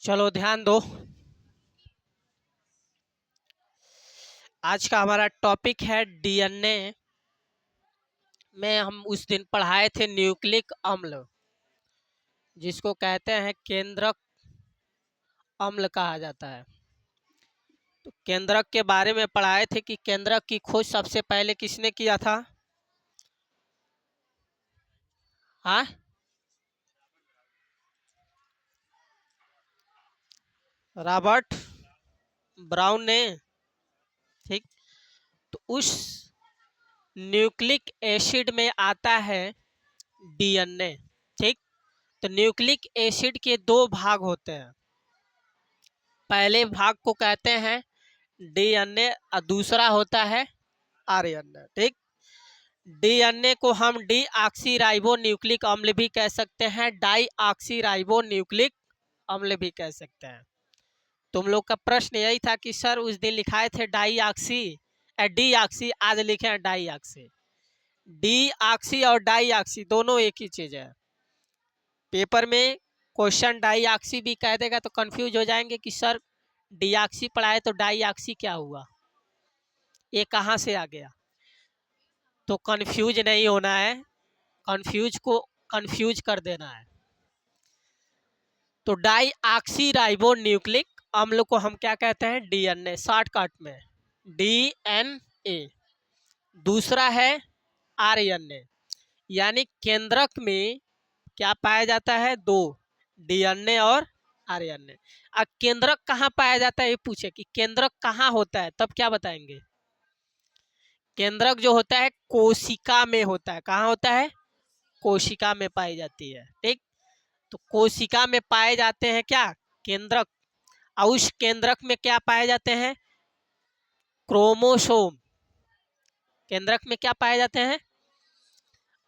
चलो ध्यान दो। आज का हमारा टॉपिक है डीएनए में हम उस दिन पढ़ाए थे न्यूक्लिक अम्ल, जिसको कहते हैं केंद्रक अम्ल कहा जाता है। तो केंद्रक के बारे में पढ़ाए थे कि केंद्रक की खोज सबसे पहले किसने किया था? हाँ, रॉबर्ट ब्राउन ने। ठीक, तो उस न्यूक्लिक एसिड में आता है डीएनए। ठीक, तो न्यूक्लिक एसिड के दो भाग होते हैं। पहले भाग को कहते हैं डीएनए और दूसरा होता है आरएनए। ठीक, डीएनए को हम डीऑक्सीराइबो न्यूक्लिक अम्ल भी कह सकते हैं, डाईऑक्सीराइबो न्यूक्लिक अम्ल भी कह सकते हैं। तुम लोग का प्रश्न यही था कि सर उस दिन लिखाए थे डाईऑक्सी डीऑक्सी, आज लिखे हैं डाईऑक्सी। डीऑक्सी और डाईऑक्सी दोनों एक ही चीज है। पेपर में क्वेश्चन डाईऑक्सी भी कह देगा तो कंफ्यूज हो जाएंगे कि सर डीऑक्सी पढ़ाए तो डाईऑक्सी क्या हुआ, ये कहाँ से आ गया। तो कंफ्यूज नहीं होना है, कंफ्यूज को कंफ्यूज कर देना है। तो डाईऑक्सीराइबो न्यूक्लिक अम्ल को हम क्या कहते हैं? डीएनए, शॉर्टकट में डीएनए। दूसरा है आरएनए, यानी केंद्रक में क्या पाया जाता है? दो, डीएनए और आरएनए। अब केंद्रक कहाँ पाया जाता है ये पूछे कि केंद्रक कहाँ होता है, तब क्या बताएंगे? केंद्रक जो होता है कोशिका में होता है। कहाँ होता है? कोशिका में पाई जाती है। ठीक, तो कोशिका में पाए जाते हैं क्या? केंद्रक। और उस केंद्रक में क्या पाए जाते हैं? क्रोमोसोम। केंद्रक में क्या पाए जाते हैं?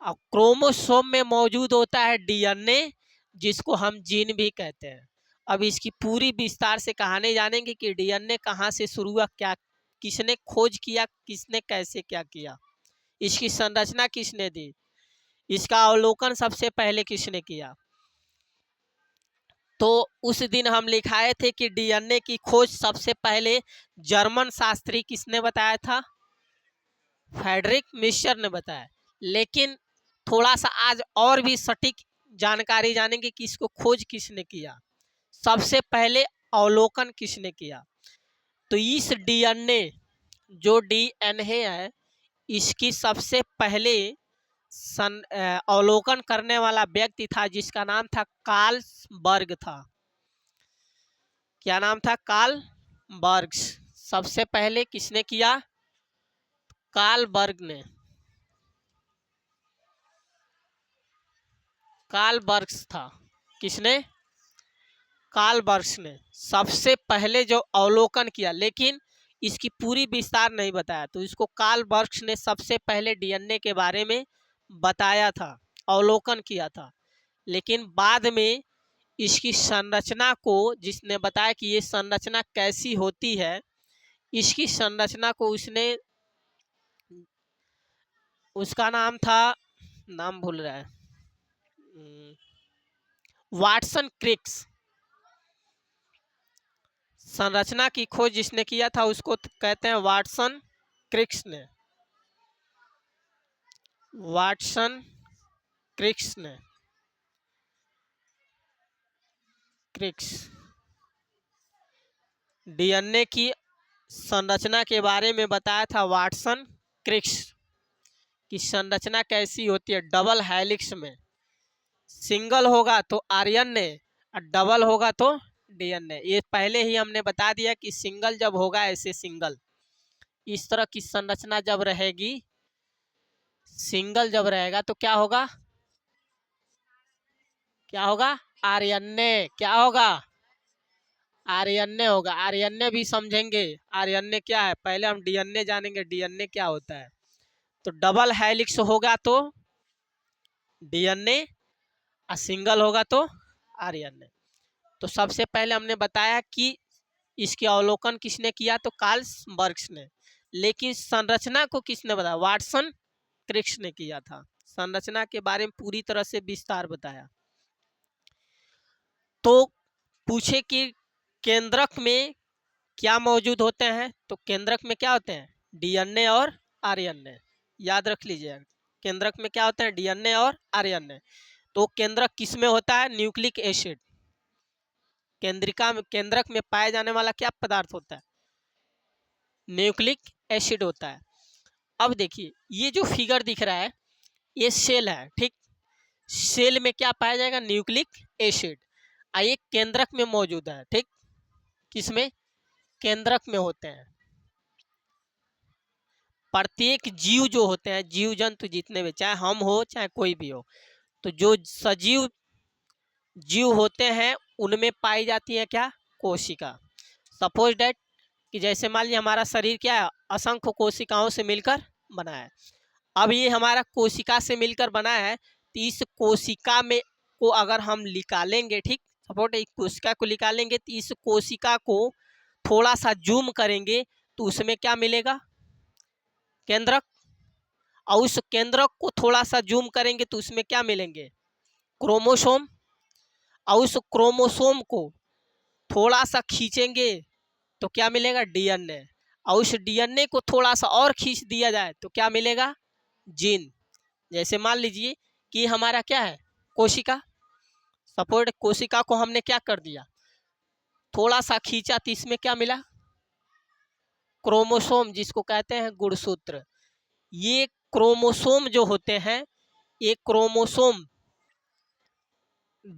और क्रोमोसोम में मौजूद होता है डीएनए, जिसको हम जीन भी कहते हैं। अब इसकी पूरी विस्तार से कहानी जानेंगे कि डीएनए कहाँ से शुरू हुआ, क्या किसने खोज किया, किसने कैसे क्या किया, इसकी संरचना किसने दी, इसका अवलोकन सबसे पहले किसने किया। तो उस दिन हम लिखाए थे कि डीएनए की खोज सबसे पहले जर्मन शास्त्री किसने बताया था? फ्रेडरिक मिशर ने बताया। लेकिन थोड़ा सा आज और भी सटीक जानकारी जानेंगे कि इसको खोज किसने किया, सबसे पहले अवलोकन किसने किया। तो इस डीएनए जो डीएनए है, इसकी सबसे पहले अवलोकन करने वाला व्यक्ति था जिसका नाम था कार्ल बर्ग था। क्या नाम था? कार्ल बर्ग। सबसे पहले किसने किया? कार्ल बर्ग ने। कार्ल बर्ग्स था। किसने? कार्ल बर्ग्स ने सबसे पहले जो अवलोकन किया, लेकिन इसकी पूरी विस्तार नहीं बताया। तो इसको कार्ल बर्ग्स ने सबसे पहले डीएनए के बारे में बताया था, अवलोकन किया था। लेकिन बाद में इसकी संरचना को, जिसने बताया कि ये संरचना कैसी होती है, इसकी संरचना को उसने, उसका नाम था, नाम भूल रहा है, वाटसन क्रिक्स। संरचना की खोज जिसने किया था उसको कहते हैं वाटसन क्रिक्स ने। वाटसन क्रिक्स ने, क्रिक्स डीएनए की संरचना के बारे में बताया था वाटसन क्रिक्स की संरचना कैसी होती है। डबल हेलिक्स में सिंगल होगा तो आरएनए और डबल होगा तो डीएनए। ये पहले ही हमने बता दिया कि सिंगल जब होगा, ऐसे सिंगल, इस तरह की संरचना जब रहेगी, सिंगल जब रहेगा तो क्या होगा? क्या होगा? आरएनए। क्या होगा? आरएनए होगा। आरएनए भी समझेंगे आरएनए क्या है। पहले हम डीएनए जानेंगे डीएनए क्या होता है। तो डबल हेलिक्स होगा तो डीएनए और सिंगल होगा तो आरएनए। तो सबसे पहले हमने बताया कि इसके अवलोकन किसने किया? तो कार्ल बर्ग्स ने। लेकिन संरचना को किसने बताया? वाटसन क्रिक्स ने किया था। संरचना के बारे में पूरी तरह से विस्तार बताया। तो पूछे कि केंद्रक में क्या मौजूद होते हैं, तो केंद्रक में क्या होते हैं, डीएनए और आरएनए। याद रख लीजिए, केंद्रक में क्या होते हैं, डीएनए और आरएनए। तो केंद्रक किस में होता है, न्यूक्लिक एसिड। केंद्रक में पाया जाने वाला क्या पदार्थ होता है, न्यूक्लिक एसिड होता है। अब देखिए ये जो फिगर दिख रहा है ये सेल है, ठीक। सेल में क्या पाया जाएगा, न्यूक्लिक एसिड। एक केंद्रक में मौजूद है, ठीक। किसमें, केंद्रक में होते हैं। प्रत्येक जीव जो होते हैं, जीव जंतु जितने भी, चाहे हम हो चाहे कोई भी हो, तो जो सजीव जीव होते हैं उनमें पाई जाती है क्या, कोशिका। सपोज डेट कि जैसे मान लीजिए हमारा शरीर क्या है, असंख्य कोशिकाओं से मिलकर बना है। अब ये हमारा कोशिका से मिलकर बना है, तो इस कोशिका में को अगर हम निकालेंगे, ठीक, सपोज एक कोशिका को निकालेंगे, तो इस कोशिका को थोड़ा सा जूम करेंगे तो उसमें क्या मिलेगा, केंद्रक। और उस केंद्रक को थोड़ा सा जूम करेंगे तो उसमें क्या मिलेंगे, क्रोमोसोम। और उस क्रोमोसोम को थोड़ा सा खींचेंगे तो क्या मिलेगा, डीएनए। और उस डीएनए को थोड़ा सा और खींच दिया जाए तो क्या मिलेगा, जीन। जैसे मान लीजिए कि हमारा क्या है, कोशिका। सपोर्ट कोशिका को हमने क्या कर दिया, थोड़ा सा खींचा तो इसमें क्या मिला, क्रोमोसोम, जिसको कहते हैं गुणसूत्र। ये क्रोमोसोम जो होते हैं, ये क्रोमोसोम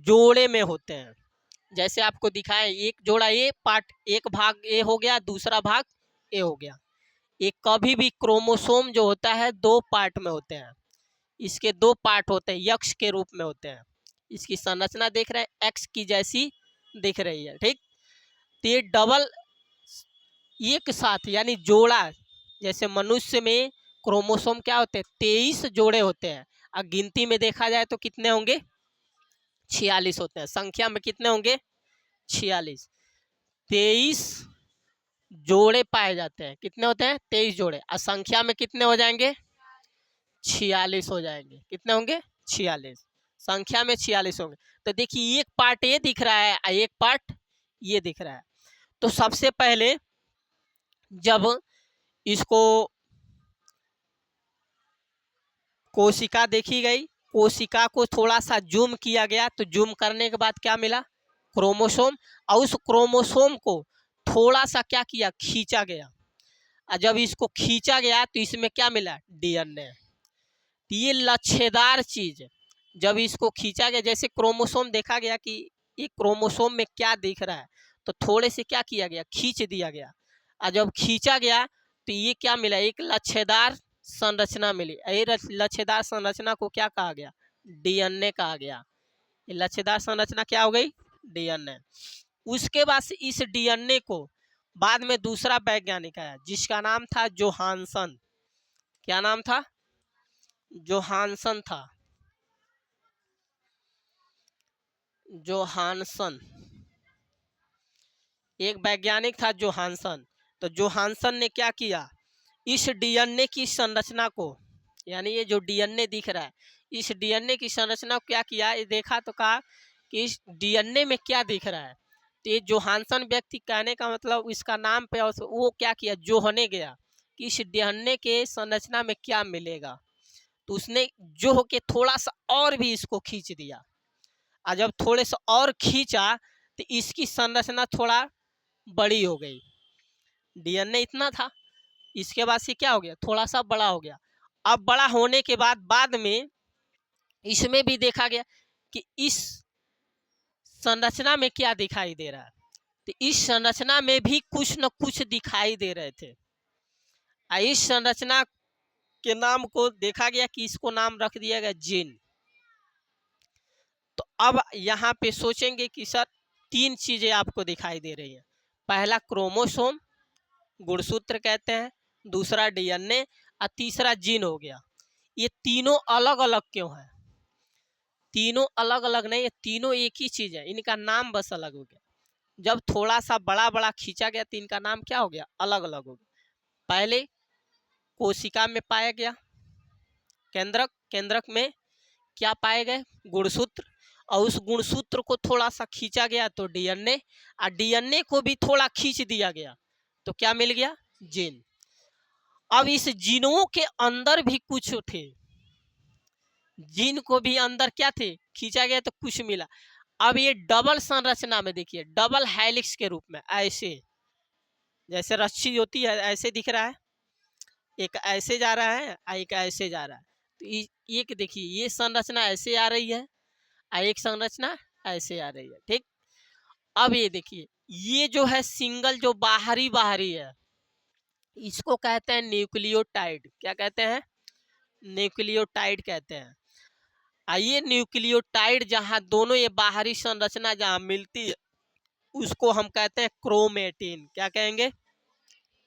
जोड़े में होते हैं। जैसे आपको दिखाएं, एक जोड़ा ए पार्ट, एक भाग ए हो गया, दूसरा भाग ए हो गया। एक कभी भी क्रोमोसोम जो होता है दो पार्ट में होते हैं। इसके दो पार्ट होते हैं, यक्ष के रूप में होते हैं। इसकी संरचना देख रहे हैं, एक्स की जैसी दिख रही है, ठीक। तो ये डबल एक साथ यानी जोड़ा, जैसे मनुष्य में क्रोमोसोम क्या होते हैं, 23 जोड़े होते हैं। और गिनती में देखा जाए तो कितने होंगे, 46 होते हैं। संख्या में कितने होंगे, 46। 23 जोड़े पाए जाते हैं। कितने होते हैं, 23 जोड़े। और संख्या में कितने हो जाएंगे, 46 हो जाएंगे। कितने होंगे, 46। संख्या में 46 होंगे। तो देखिए एक पार्ट ये दिख रहा है और एक पार्ट ये दिख रहा है। तो सबसे पहले जब इसको कोशिका देखी गई, कोशिका को थोड़ा सा जूम किया गया, तो जूम करने के बाद क्या मिला, क्रोमोसोम। और उस क्रोमोसोम को थोड़ा सा क्या किया, खींचा गया। और जब इसको खींचा गया तो इसमें क्या मिला, डीएनए। ये लच्छेदार चीज, जब इसको खींचा गया, जैसे क्रोमोसोम देखा गया कि ये क्रोमोसोम में क्या दिख रहा है, तो थोड़े से क्या किया गया, खींच दिया गया। और जब खींचा गया तो ये क्या मिला, एक लच्छेदार संरचना मिली। ये लच्छेदार संरचना को क्या कहा गया, डीएनए कहा गया। ये लच्छेदार संरचना क्या हो गई, डीएनए। उसके बाद से इस डीएनए को बाद में दूसरा वैज्ञानिक आया जिसका नाम था जोहानसन। क्या नाम था, जोहानसन था, जोहानसन। एक वैज्ञानिक था जोहानसन। तो जोहानसन ने क्या किया, इस डीएनए की संरचना को, यानी ये जो डीएनए दिख रहा है, इस डीएनए की संरचना को क्या किया, ये देखा तो कहा कि इस डीएनए में क्या दिख रहा है। तो ये जोहानसन व्यक्ति, कहने का मतलब इसका नाम पे वो क्या किया, जोहने गया कि इस डीएनए के संरचना में क्या मिलेगा। तो उसने जोह के थोड़ा सा और भी इसको खींच दिया। और जब थोड़े से और खींचा तो इसकी संरचना थोड़ा बड़ी हो गई। डीएनए इतना था, इसके बाद से क्या हो गया, थोड़ा सा बड़ा हो गया। अब बड़ा होने के बाद में इसमें भी देखा गया कि इस संरचना में क्या दिखाई दे रहा है। तो इस संरचना में भी कुछ न कुछ दिखाई दे रहे थे। इस संरचना के नाम को देखा गया कि इसको नाम रख दिया गया जीन। तो अब यहाँ पे सोचेंगे कि सर तीन चीजें आपको दिखाई दे रही हैं। पहला क्रोमोसोम, गुणसूत्र कहते हैं, दूसरा डीएनए और तीसरा जीन हो गया। ये तीनों अलग अलग क्यों है, तीनों अलग अलग नहीं, ये तीनों एक ही चीज है, इनका नाम बस अलग हो गया। जब थोड़ा सा बड़ा बड़ा खींचा गया तो इनका नाम क्या हो गया, अलग अलग हो गया। पहले कोशिका में पाया गया केंद्रक, केंद्रक में क्या पाए गए, गुणसूत्र। और उस गुणसूत्र को थोड़ा सा खींचा गया तो डीएनए, और डीएनए को भी थोड़ा खींच दिया गया तो क्या मिल गया? जीन। अब इस जीनों के अंदर भी कुछ थे, जीन को भी अंदर क्या थे? खींचा गया तो कुछ मिला। अब ये डबल संरचना में देखिए, डबल हेलिक्स के रूप में, ऐसे जैसे रस्सी होती है ऐसे दिख रहा है, एक ऐसे जा रहा है और एक ऐसे जा रहा है। तो एक देखिए ये संरचना ऐसे आ रही है और एक संरचना ऐसे आ रही है, ठीक। अब ये देखिए ये जो है सिंगल जो बाहरी बाहरी है इसको कहते हैं न्यूक्लियोटाइड। क्या कहते हैं? न्यूक्लियोटाइड कहते हैं। ये न्यूक्लियोटाइड जहां दोनों ये बाहरी संरचना जहां मिलती है उसको हम कहते हैं क्रोमेटिन। क्या कहेंगे?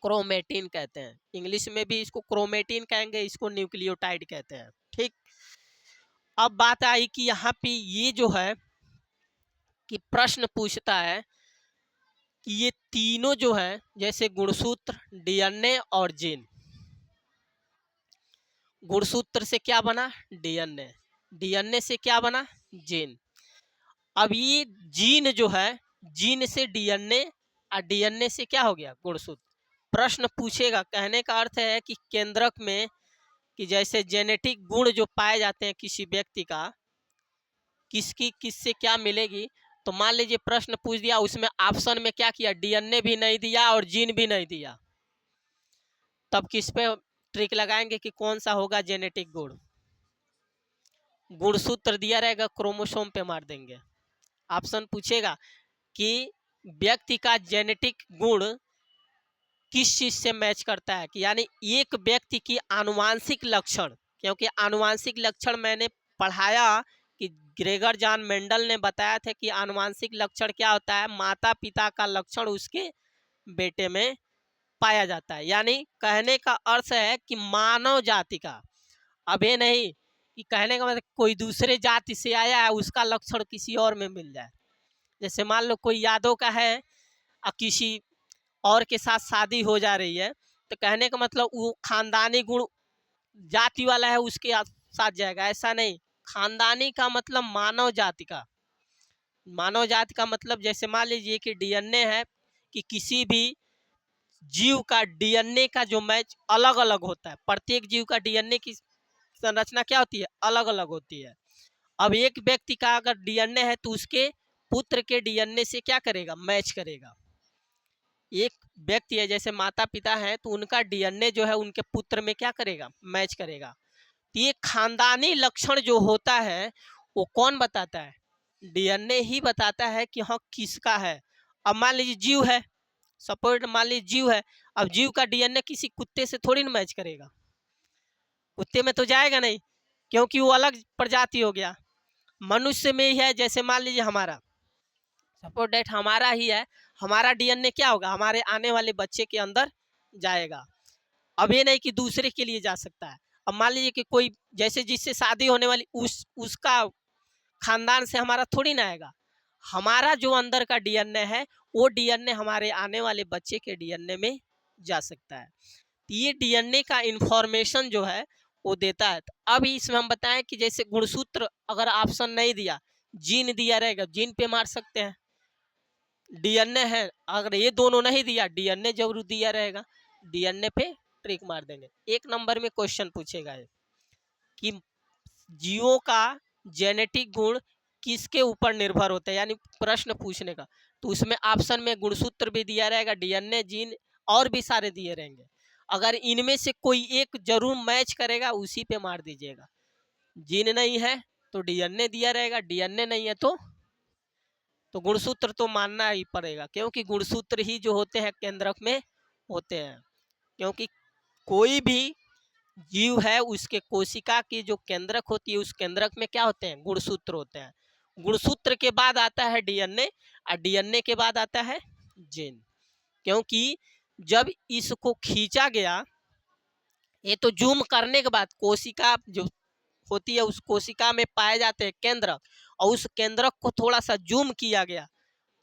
क्रोमेटिन कहते हैं। इंग्लिश में भी इसको क्रोमेटिन कहेंगे, इसको न्यूक्लियोटाइड कहते हैं, ठीक। अब बात आई कि यहाँ पे ये जो है कि प्रश्न पूछता है कि ये तीनों जो है जैसे गुणसूत्र, डीएनए और जीन, गुणसूत्र से क्या बना? डीएनए, डीएनए से क्या बना? जीन। अब ये जीन जो है, जीन से डीएनए और डीएनए से क्या हो गया? गुणसूत्र। प्रश्न पूछेगा, कहने का अर्थ है कि केंद्रक में कि जैसे जेनेटिक गुण जो पाए जाते हैं किसी व्यक्ति का, किसकी किससे क्या मिलेगी, तो मान लीजिए प्रश्न पूछ दिया, उसमें ऑप्शन में क्या किया? डीएनए भी नहीं दिया और जीन भी नहीं दिया, तब किस पे ट्रिक लगाएंगे कि कौन सा होगा जेनेटिक गुण? गुणसूत्र दिया रहेगा, क्रोमोसोम पे मार देंगे। ऑप्शन पूछेगा कि व्यक्ति का जेनेटिक गुण किस चीज से मैच करता है, कि यानी एक व्यक्ति की आनुवांशिक लक्षण, क्योंकि आनुवांशिक लक्षण मैंने पढ़ाया कि ग्रेगर जॉन मेंडल ने बताया था कि आनुवांशिक लक्षण क्या होता है? माता पिता का लक्षण उसके बेटे में पाया जाता है। यानी कहने का अर्थ है कि मानव जाति का, अब ये नहीं कि कहने का मतलब कोई दूसरे जाति से आया है उसका लक्षण किसी और में मिल जाए। जैसे मान लो कोई यादव का है और किसी और के साथ शादी हो जा रही है, तो कहने का मतलब वो खानदानी गुण जाति वाला है उसके साथ जाएगा, ऐसा नहीं। खानदानी का मतलब मानव जाति का, मानव जाति का मतलब जैसे मान लीजिए कि डीएनए है कि किसी भी जीव का डीएनए का जो मैच अलग अलग होता है, प्रत्येक जीव का डीएनए की संरचना क्या होती है? अलग अलग होती है। अब एक व्यक्ति का अगर डीएनए है तो उसके पुत्र के डीएनए से क्या करेगा? मैच करेगा। एक व्यक्ति है जैसे माता पिता है तो उनका डीएनए जो है उनके पुत्र में क्या करेगा? मैच करेगा। तो ये खानदानी लक्षण जो होता है वो कौन बताता है? डीएनए ही बताता है कि हाँ किसका है। अब मान लीजिए जीव है, सपोर्ट मान लीजिए जीव है, अब जीव का डीएनए किसी कुत्ते से थोड़ी ना मैच करेगा, कुत्ते में तो जाएगा नहीं क्योंकि वो अलग प्रजाति हो गया। मनुष्य में ही है, जैसे मान लीजिए हमारा सपोर्ट डेट हमारा ही है, हमारा डीएनए क्या होगा? हमारे आने वाले बच्चे के अंदर जाएगा। अब ये नहीं कि दूसरे के लिए जा सकता है। अब मान लीजिए कि कोई जैसे जिससे शादी होने वाली उसका खानदान से हमारा थोड़ी ना आएगा, हमारा जो अंदर का डीएनए है वो डीएनए हमारे आने वाले बच्चे के डीएनए में जा सकता है। ये डीएनए का इंफॉर्मेशन जो है वो देता है। तो अब इसमें हम बताएं कि जैसे गुणसूत्र अगर ऑप्शन नहीं दिया, जीन दिया रहेगा, जीन पे मार सकते हैं। डीएनए है, अगर ये दोनों नहीं दिया, डीएनए जरूर दिया रहेगा, डीएनए पे ट्रिक मार देंगे। एक नंबर में क्वेश्चन पूछेगा कि जीवों का जेनेटिक गुण किसके ऊपर निर्भर होता है, यानी प्रश्न पूछने का, तो उसमें ऑप्शन में गुणसूत्र भी दिया रहेगा, डीएनए, जीन और भी सारे दिए रहेंगे। अगर इनमें से कोई एक जरूर मैच करेगा उसी पे मार दीजिएगा। जीन नहीं है तो डीएनए दिया रहेगा, डीएनए नहीं है तो गुणसूत्र तो मानना ही पड़ेगा, क्योंकि गुणसूत्र ही जो होते हैं केंद्रक में होते हैं। क्योंकि कोई भी जीव है उसके कोशिका की जो केंद्रक होती है उस केंद्रक में क्या होते हैं? गुणसूत्र होते हैं। गुणसूत्र के बाद आता है डीएनए और डीएनए के बाद आता है जीन। क्योंकि जब इसको खींचा गया, ये तो जूम करने के बाद कोशिका जो होती है उस कोशिका में पाए जाते हैं केंद्रक, और उस केंद्रक को थोड़ा सा जूम किया गया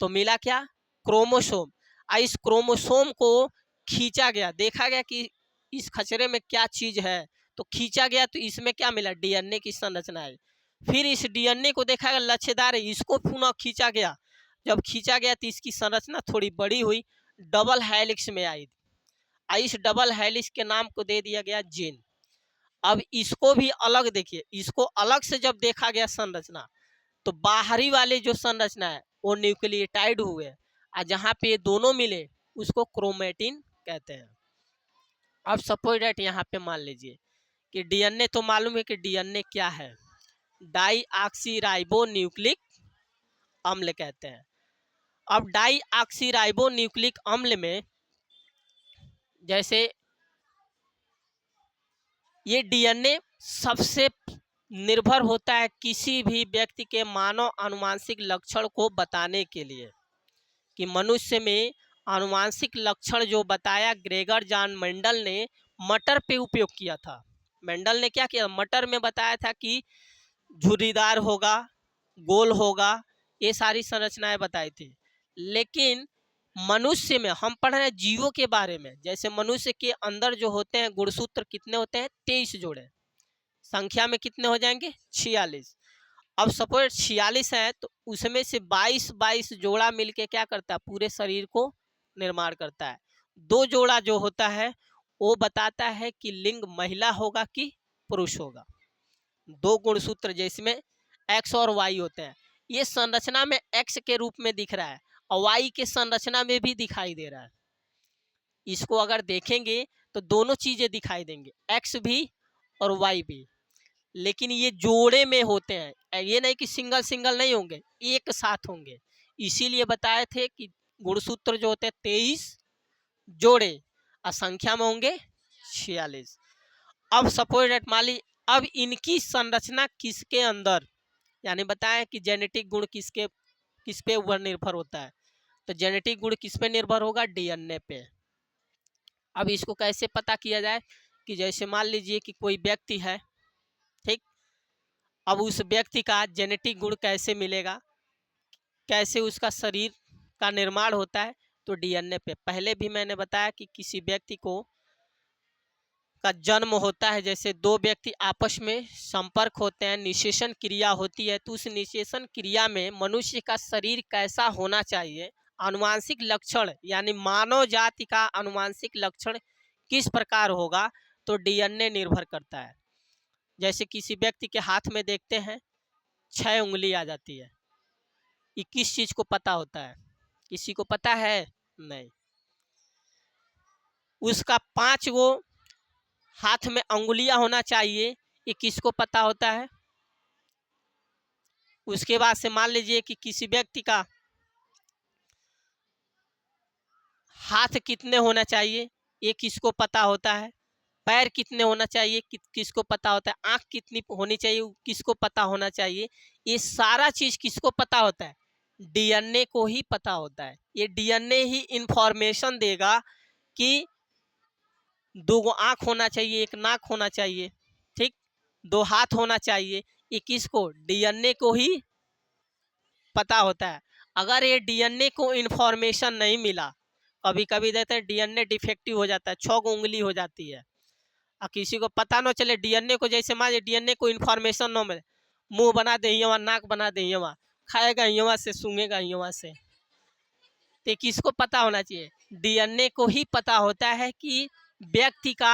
तो मिला क्या? क्रोमोसोम। इस क्रोमोसोम को खींचा गया, देखा गया कि इस खचरे में क्या चीज है, तो खींचा गया तो इसमें क्या मिला? डीएनए की संरचना है। फिर इस डीएनए को देखा गया लच्छेदार है, इसको पुनः खींचा गया। जब खींचा गया तो इसकी संरचना थोड़ी बड़ी हुई, डबल हेलिक्स में आई। इस डबल हेलिक्स के नाम को दे दिया गया जीन। अब इसको भी अलग देखिए, इसको अलग से जब देखा गया संरचना, तो बाहरी वाले जो संरचना है वो न्यूक्लियोटाइड हुए, और जहाँ पे ये दोनों मिले उसको क्रोमेटिन कहते हैं। अब सपोज डेट यहाँ पे मान लीजिए कि डीएनए तो मालूम है कि डीएनए क्या है, डाई ऑक्सी राइबो न्यूक्लिक अम्ल कहते हैं। अब डाई ऑक्सी राइबो न्यूक्लिक अम्ल में जैसे ये डीएनए सबसे निर्भर होता है किसी भी व्यक्ति के मानव आनुवांशिक लक्षण को बताने के लिए, कि मनुष्य में आनुवांशिक लक्षण जो बताया ग्रेगर जॉन मेंडल ने मटर पे उपयोग किया था। मेंडल ने क्या किया, मटर में बताया था कि झुर्रीदार होगा, गोल होगा, ये सारी संरचनाएं बताई थी। लेकिन मनुष्य में हम पढ़ रहे हैं जीवों के बारे में, जैसे मनुष्य के अंदर जो होते हैं गुणसूत्र कितने होते हैं, 23 जोड़े, संख्या में कितने हो जाएंगे, 46। अब सपोज 46 है तो उसमें से 22 जोड़ा मिलके क्या करता है, पूरे शरीर को निर्माण करता है। 2 जोड़ा जो होता है वो बताता है कि लिंग महिला होगा कि पुरुष होगा। 2 गुणसूत्र जिसमें एक्स और वाई होते हैं, ये संरचना में एक्स के रूप में दिख रहा है और वाई के संरचना में भी दिखाई दे रहा है। इसको अगर देखेंगे तो दोनों चीजें दिखाई देंगे, एक्स भी और वाई भी, लेकिन ये जोड़े में होते हैं, ये नहीं कि सिंगल सिंगल नहीं होंगे, एक साथ होंगे। इसीलिए बताए थे कि गुणसूत्र जो होते हैं 23 जोड़े और संख्या में होंगे 46। अब सपोज डेट मान ली, अब इनकी संरचना किसके अंदर, यानी बताएं कि जेनेटिक गुण किस पे ऊपर निर्भर होता है, तो जेनेटिक गुण किस पे निर्भर होगा, डीएनए पे। अब इसको कैसे पता किया जाए, कि जैसे मान लीजिए कि कोई व्यक्ति है, ठीक, अब उस व्यक्ति का जेनेटिक गुण कैसे मिलेगा, कैसे उसका शरीर का निर्माण होता है, तो डीएनए पे। पहले भी मैंने बताया कि किसी व्यक्ति को का जन्म होता है, जैसे 2 व्यक्ति आपस में संपर्क होते हैं, निषेचन क्रिया होती है, तो उस निषेचन क्रिया में मनुष्य का शरीर कैसा होना चाहिए, आनुवांशिक लक्षण यानी मानव जाति का आनुवांशिक लक्षण किस प्रकार होगा, तो डीएनए निर्भर करता है। जैसे किसी व्यक्ति के हाथ में देखते हैं 6 उंगली आ जाती है, ये किस चीज को पता होता है, किसी को पता है नहीं। उसका 5 गो हाथ में अंगुलियां होना चाहिए, ये किसको पता होता है। उसके बाद से मान लीजिए कि किसी व्यक्ति का हाथ कितने होना चाहिए, ये किसको पता होता है। पैर कितने होना चाहिए, किसको पता होता है। आंख कितनी होनी चाहिए, किसको पता होना चाहिए। ये सारा चीज किसको पता होता है, डीएनए को ही पता होता है। ये डीएनए ही इंफॉर्मेशन देगा कि 2 आंख होना चाहिए, 1 नाक होना चाहिए, ठीक, 2 हाथ होना चाहिए, ये किसको, डीएनए को ही पता होता है। अगर ये डीएनए को इंफॉर्मेशन नहीं मिला, कभी कभी देते हैं डीएनए डिफेक्टिव हो जाता है, 6 उंगली हो जाती है, और किसी को पता न चले डीएनए को, जैसे मान डीएनए को इन्फॉर्मेशन न मिले, मुंह बना दे यहाँ, नाक बना दे यहाँ, खाएगा यहाँ से, सूंघेगा यहाँ से, तो किसको पता होना चाहिए, डीएनए को ही पता होता है कि व्यक्ति का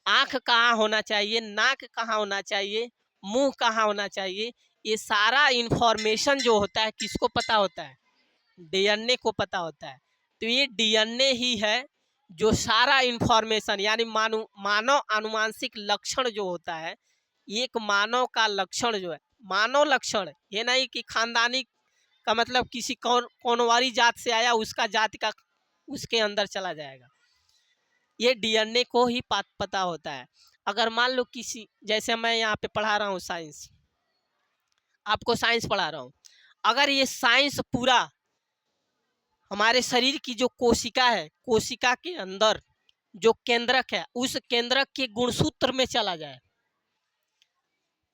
आंख कहाँ होना चाहिए, नाक कहाँ होना चाहिए, मुंह कहाँ होना चाहिए। ये सारा इंफॉर्मेशन जो होता है किसको पता होता है, डीएनए को पता होता है। तो ये डीएनए ही है जो सारा इंफॉर्मेशन यानी मानव आनुवांशिक लक्षण जो होता है, एक मानव का लक्षण जो है, मानव लक्षण, ये नहीं कि खानदानी का मतलब किसी कौनवारी जात से आया उसका जाति का उसके अंदर चला जाएगा, ये डीएनए को ही पता होता है। अगर मान लो किसी, जैसे मैं यहाँ पे पढ़ा रहा हूँ साइंस, आपको साइंस पढ़ा रहा हूँ, अगर ये साइंस पूरा हमारे शरीर की जो कोशिका है, कोशिका के अंदर जो केंद्रक है, उस केंद्रक के गुणसूत्र में चला जाए,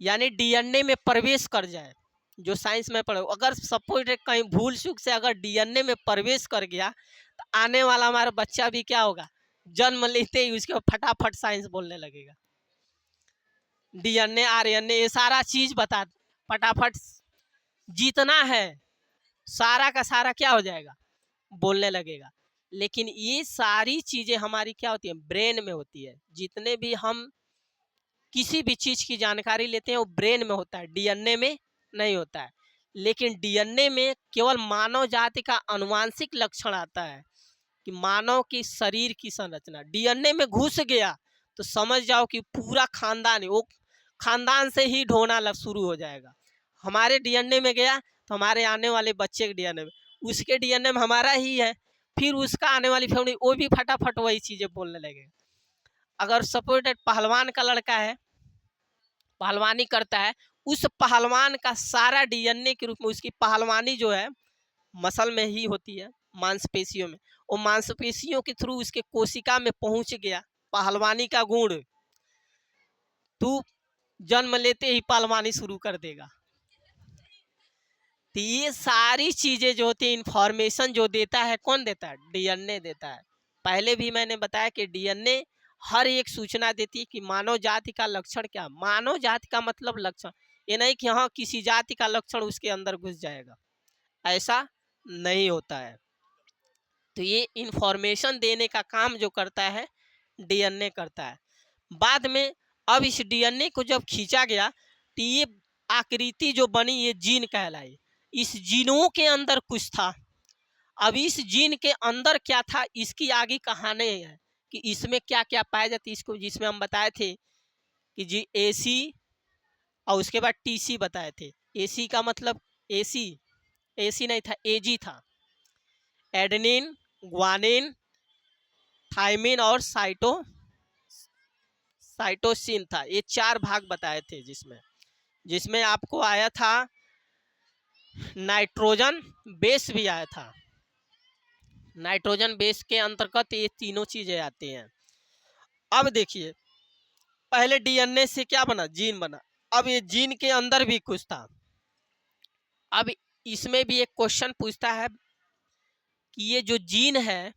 यानी डीएनए में प्रवेश कर जाए, जो साइंस में पढ़ो, अगर सपोज कहीं भूल चूक से अगर डीएनए में प्रवेश कर गया, तो आने वाला हमारा बच्चा भी क्या होगा, जन्म लेते ही उसके फटाफट साइंस बोलने लगेगा। डीएनए आरएनए ये सारा चीज बता, फटाफट जितना है सारा का सारा क्या हो जाएगा, बोलने लगेगा। लेकिन ये सारी चीजें हमारी क्या होती है, ब्रेन में होती है। जितने भी हम किसी भी चीज की जानकारी लेते हैं वो ब्रेन में होता है, डीएनए में नहीं होता है। लेकिन डीएनए में केवल मानव जाति का अनुवांशिक लक्षण आता है कि मानव की शरीर की संरचना डीएनए में घुस गया तो समझ जाओ कि पूरा खानदान, वो खानदान से ही ढोना शुरू हो जाएगा। हमारे डीएनए में गया तो हमारे आने वाले बच्चे के डीएनए में, उसके डीएनए में हमारा ही है, फिर उसका आने वाली फैमिली वो भी फटाफट वही चीजें बोलने लगेगा। अगर सपोर्टेड पहलवान का लड़का है, पहलवानी करता है, उस पहलवान का सारा डीएनए के रूप में उसकी पहलवानी जो है मसल में ही होती है, मांसपेशियों में, वो मांसपेशियों के थ्रू उसके कोशिका में पहुंच गया पहलवानी का गुण, तू जन्म लेते ही पहलवानी शुरू कर देगा। तो ये सारी चीजें जो होती है, इंफॉर्मेशन जो देता है, कौन देता है, डीएनए देता है। पहले भी मैंने बताया कि डीएनए हर एक सूचना देती है कि मानव जाति का लक्षण क्या। मानव जाति का मतलब लक्षण, ये नहीं कि हाँ किसी जाति का लक्षण उसके अंदर घुस जाएगा, ऐसा नहीं होता है। तो ये इंफॉर्मेशन देने का काम जो करता है डीएनए करता है। बाद में अब इस डीएनए को जब खींचा गया तो ये आकृति जो बनी ये जीन कहलाई। इस जीनों के अंदर कुछ था। अब इस जीन के अंदर क्या था इसकी आगे कहानी है कि इसमें क्या क्या पाया जाता है। इसको जिसमें हम बताए थे कि जी एसी और उसके बाद टीसी बताए थे। एसी का मतलब एसी, एसी नहीं था, एजी था। एडेनिन, ग्वानिन, थाइमिन और साइटोसिन था। ये 4 भाग बताए थे, जिसमें आपको आया था नाइट्रोजन बेस भी आया था। नाइट्रोजन बेस के अंतर्गत ये तीनों चीजें आती हैं। अब देखिए पहले डीएनए से क्या बना, जीन बना। अब ये जीन के अंदर भी कुछ था। अब इसमें भी एक क्वेश्चन पूछता है कि ये जो जीन है,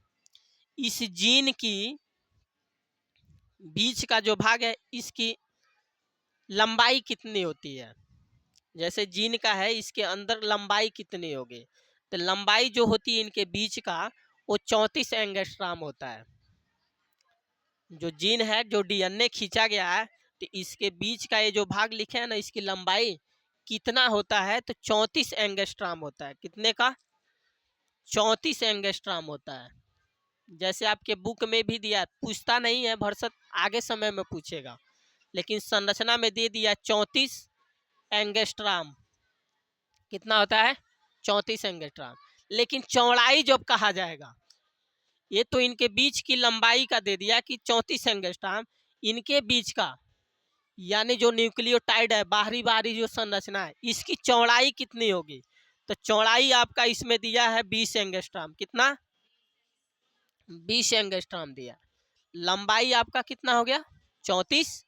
इस जीन की बीच का जो भाग है इसकी लंबाई कितनी होती है। जैसे जीन का है, इसके अंदर लंबाई कितनी होगी, तो लंबाई जो होती है इनके बीच का वो 34 एंगस्ट्राम होता है। जो जीन है, जो डीएनए खींचा गया है, तो इसके बीच का ये जो भाग लिखे है ना, इसकी लंबाई कितना होता है, तो 34 एंगस्ट्राम होता है। कितने का, 34 एंगस्ट्राम होता है। जैसे आपके बुक में भी दिया, पूछता नहीं है भरसक, आगे समय में पूछेगा, लेकिन संरचना में दे दिया 34 एंगस्ट्राम। कितना होता है, 34 एंगस्ट्राम। लेकिन चौड़ाई जब कहा जाएगा, ये तो इनके बीच की लंबाई का दे दिया कि 34 एंगस्ट्राम, इनके बीच का यानी जो न्यूक्लियोटाइड है, बाहरी बाहरी जो संरचना है, इसकी चौड़ाई कितनी होगी, तो चौड़ाई आपका इसमें दिया है 20 एंगस्ट्राम। कितना, 20 एंगस्ट्राम दिया। लंबाई आपका कितना हो गया, 34,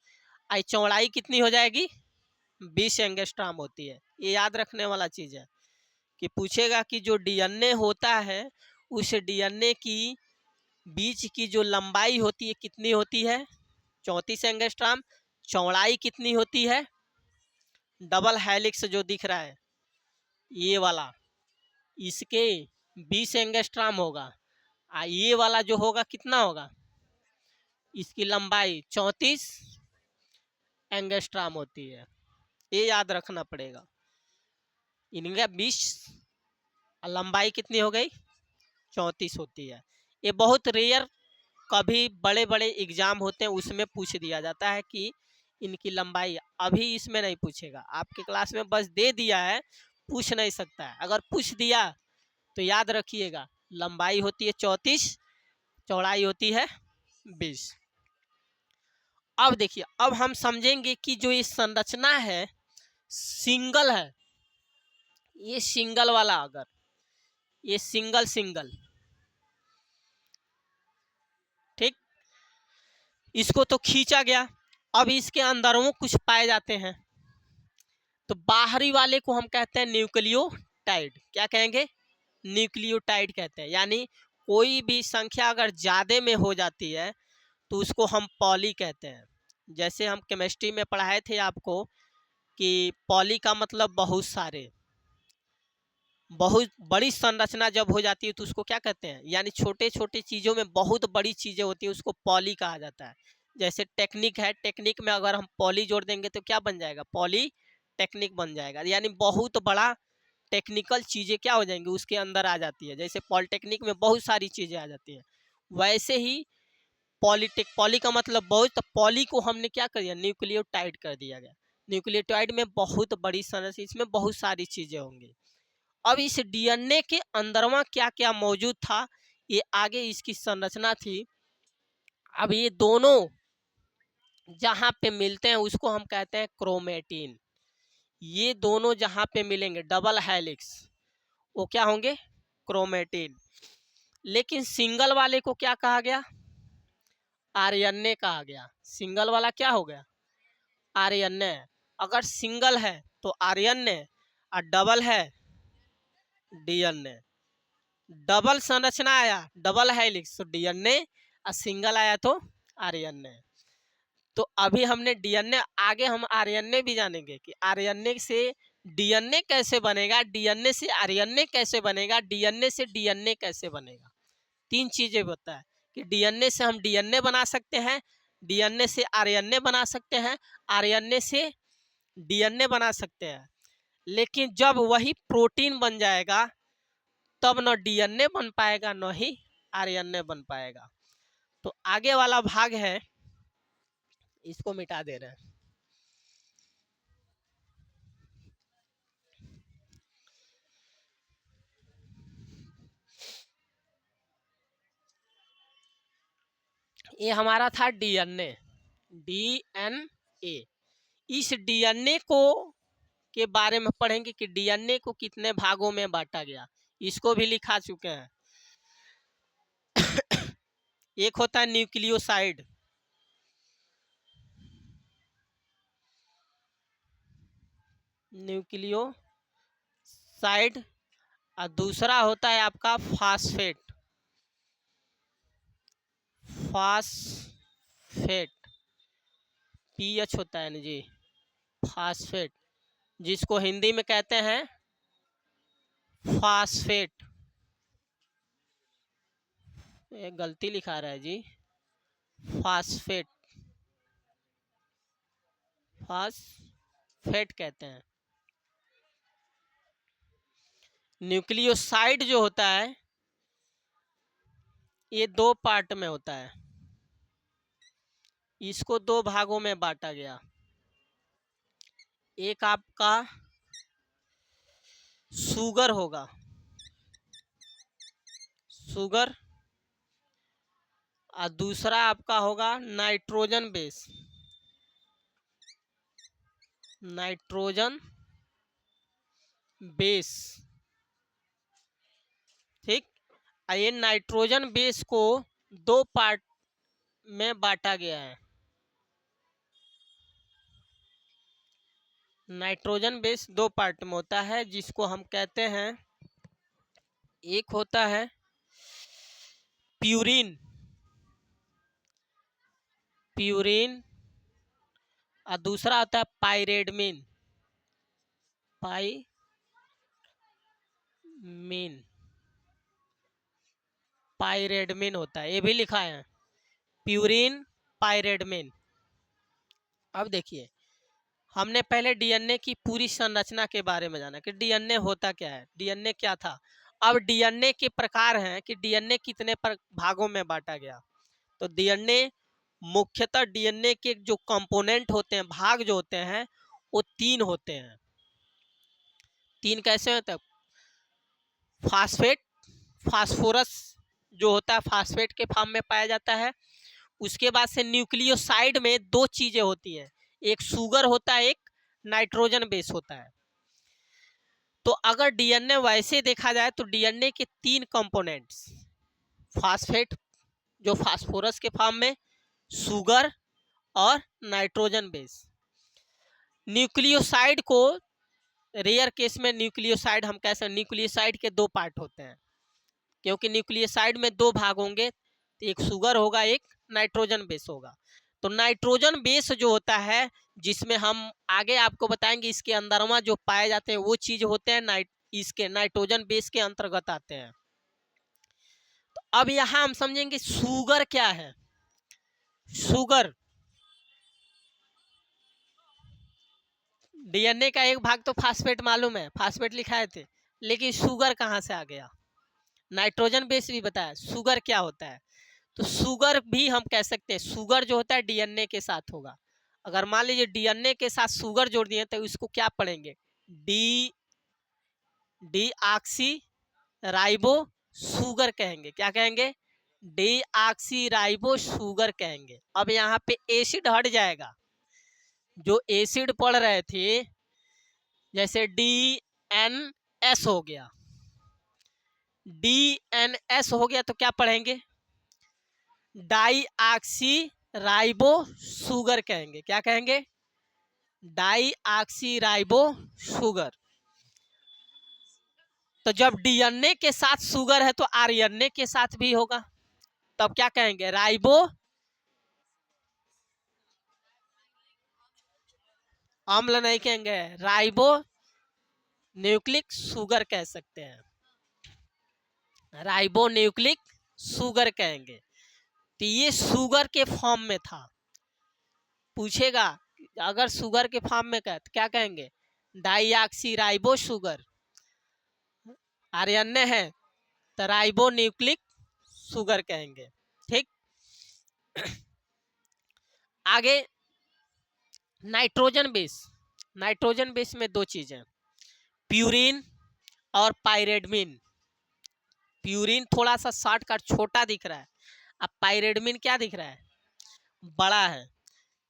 आई चौड़ाई कितनी हो जाएगी, 20 एंगस्ट्राम होती है। ये याद रखने वाला चीज है कि पूछेगा कि जो डीएनए होता है, उस डीएनए की बीच की जो लंबाई होती है कितनी होती है, 34 एंगस्ट्राम। चौड़ाई कितनी होती है, डबल हेलिक्स जो दिख रहा है ये वाला, इसके 20 एंगस्ट्राम होगा। ये वाला जो होगा कितना होगा, इसकी लंबाई 34 एंगस्ट्राम होती है। ये याद रखना पड़ेगा। इनका 20, लंबाई कितनी हो गई, 34 होती है। ये बहुत रेयर, कभी बड़े बड़े एग्जाम होते हैं उसमें पूछ दिया जाता है कि इनकी लंबाई। अभी इसमें नहीं पूछेगा, आपके क्लास में बस दे दिया है, पूछ नहीं सकता है। अगर पूछ दिया तो याद रखिएगा, लंबाई होती है 34, चौड़ाई होती है 20। अब देखिए, अब हम समझेंगे कि जो ये संरचना है सिंगल है, ये सिंगल वाला, अगर ये सिंगल सिंगल, ठीक, इसको तो खींचा गया। अब इसके अंदरों कुछ पाए जाते हैं, तो बाहरी वाले को हम कहते हैं न्यूक्लियोटाइड। क्या कहेंगे, न्यूक्लियोटाइड कहते हैं। यानी कोई भी संख्या अगर ज्यादा में हो जाती है तो उसको हम पॉली कहते हैं। जैसे हम केमिस्ट्री में पढ़ाए थे आपको कि पॉली का मतलब बहुत सारे, बहुत बड़ी संरचना जब हो जाती है तो उसको क्या कहते हैं, यानी छोटे छोटे चीज़ों में बहुत बड़ी चीज़ें होती है, उसको पॉली कहा जाता है। जैसे टेक्निक है, टेक्निक में अगर हम पॉली जोड़ देंगे तो क्या बन जाएगा, पॉली टेक्निक बन जाएगा, यानी बहुत बड़ा टेक्निकल चीज़ें क्या हो जाएंगी उसके अंदर आ जाती है। जैसे पॉलिटेक्निक में बहुत सारी चीज़ें आ जाती हैं, वैसे ही पॉली का मतलब बहुत, तो पॉली को हमने क्या कर दिया, न्यूक्लियोटाइड कर दिया गया। न्यूक्लियोटाइड में बहुत बड़ी संरचना, इसमें बहुत सारी चीज़ें होंगी। अब इस डीएनए के अंदरवा क्या क्या मौजूद था, ये आगे इसकी संरचना थी। अब ये दोनों जहाँ पे मिलते हैं उसको हम कहते हैं क्रोमेटिन। ये दोनों जहाँ पे मिलेंगे डबल हेलिक्स, वो क्या होंगे, क्रोमेटिन। लेकिन सिंगल वाले को क्या कहा गया, आरएनए कहा गया। सिंगल वाला क्या हो गया, आरएनए। अगर सिंगल है तो आरएनए और डबल है डीएनए। डबल संरचना आया, डबल हेलिक्स तो डीएनए, और सिंगल आया तो आरएनए। तो अभी हमने डीएनए, आगे हम आरएनए भी जानेंगे कि आरएनए से डीएनए कैसे बनेगा, डीएनए से आरएनए कैसे बनेगा, डीएनए से डीएनए कैसे बनेगा। तीन चीजें होता है कि डीएनए से हम डीएनए बना सकते हैं, डीएनए से आरएनए बना सकते हैं, आरएनए से डीएनए बना सकते हैं। लेकिन जब वही प्रोटीन बन जाएगा तब न डीएनए बन पाएगा न ही आरएनए बन पाएगा। तो आगे वाला भाग है, इसको मिटा दे रहे हैं। ये हमारा था डीएनए, डीएनए। इस डीएनए को के बारे में पढ़ेंगे कि डीएनए को कितने भागों में बांटा गया, इसको भी लिखा चुके हैं। एक होता है न्यूक्लियोसाइड, न्यूक्लियोसाइड, और दूसरा होता है आपका फास्फेट, फास्फेट, पीएच होता है ना जी, फास्फेट, जिसको हिंदी में कहते हैं फास्फेट। ये गलती लिखा रहा है जी, फास्फेट, फास्फेट कहते हैं। न्यूक्लियोसाइड जो होता है ये दो पार्ट में होता है, इसको दो भागों में बांटा गया। एक आपका शुगर होगा, शुगर, और दूसरा आपका होगा नाइट्रोजन बेस, नाइट्रोजन बेस, ठीक। ये नाइट्रोजन बेस को दो पार्ट में बांटा गया है। नाइट्रोजन बेस दो पार्ट में होता है, जिसको हम कहते हैं, एक होता है प्यूरिन, प्यूरिन, और दूसरा होता है पाइरेडमिन, पाइमीन, पाइरेडमिन होता है, ये भी लिखा है प्यूरिन, पाइरेडमिन। अब देखिए, हमने पहले डीएनए की पूरी संरचना के बारे में जाना कि डीएनए होता क्या है, डीएनए क्या था। अब डीएनए के प्रकार हैं कि डीएनए कितने भागों में बांटा गया। तो डीएनए मुख्यतः, डीएनए के जो कंपोनेंट होते हैं, भाग जो होते हैं, वो तीन होते हैं। तीन कैसे होते हैं, फास्फेट, फास्फोरस जो होता है फास्फेट के फॉर्म में पाया जाता है। उसके बाद से न्यूक्लियोसाइड में दो चीजें होती हैं, एक शुगर होता है, एक नाइट्रोजन बेस होता है। तो अगर डीएनए वैसे देखा जाए तो डीएनए के तीन कंपोनेंट्स, फास्फेट जो फास्फोरस के फॉर्म में, शुगर और नाइट्रोजन बेस। न्यूक्लियोसाइड को रेयर केस में न्यूक्लियोसाइड हम कह सकते हैं, न्यूक्लियोसाइड के दो पार्ट होते हैं, क्योंकि न्यूक्लियोसाइड में दो भाग होंगे, तो एक शुगर होगा, एक नाइट्रोजन बेस होगा। तो नाइट्रोजन बेस जो होता है, जिसमें हम आगे आपको बताएंगे इसके अंदरमा जो पाए जाते हैं वो चीज होते हैं इसके नाइट्रोजन बेस के अंतर्गत आते हैं। तो अब यहां हम समझेंगे शुगर क्या है। शुगर डीएनए का एक भाग तो फास्फेट मालूम है, फास्फेट लिखाए थे, लेकिन शुगर कहाँ से आ गया। नाइट्रोजन बेस भी बताया, शुगर क्या होता है। तो शुगर भी हम कह सकते हैं, शुगर जो होता है डीएनए के साथ होगा। अगर मान लीजिए डीएनए के साथ शुगर जोड़ दिए तो इसको क्या पढ़ेंगे, D D oxy ribo sugar कहेंगे। क्या कहेंगे, डी ऑक्सी राइबो शुगर कहेंगे। अब यहाँ पे एसिड हट जाएगा, जो एसिड पढ़ रहे थे, जैसे डी एन एस हो गया, डी एन एस हो गया तो क्या पढ़ेंगे, डाई ऑक्सी राइबो शुगर कहेंगे। क्या कहेंगे, डाई ऑक्सी राइबो शुगर। तो जब डीएनए के साथ शुगर है तो आरएनए के साथ भी होगा, तब क्या कहेंगे, राइबो अम्ल नहीं कहेंगे, राइबो न्यूक्लिक शुगर कह सकते हैं, राइबो न्यूक्लिक शुगर कहेंगे। तो ये शुगर के फॉर्म में था। पूछेगा अगर शुगर के फॉर्म में क्या तो क्या कहेंगे, डाईऑक्सी राइबो शुगर। आरएनए है तो राइबो न्यूक्लिक शुगर कहेंगे। ठीक, आगे नाइट्रोजन बेस। नाइट्रोजन बेस में दो चीजें, प्यूरिन और पायरेडमिन। प्यूरिन थोड़ा सा शॉर्टकट छोटा दिख रहा है, अब पायरेडमिन क्या दिख रहा है, बड़ा है।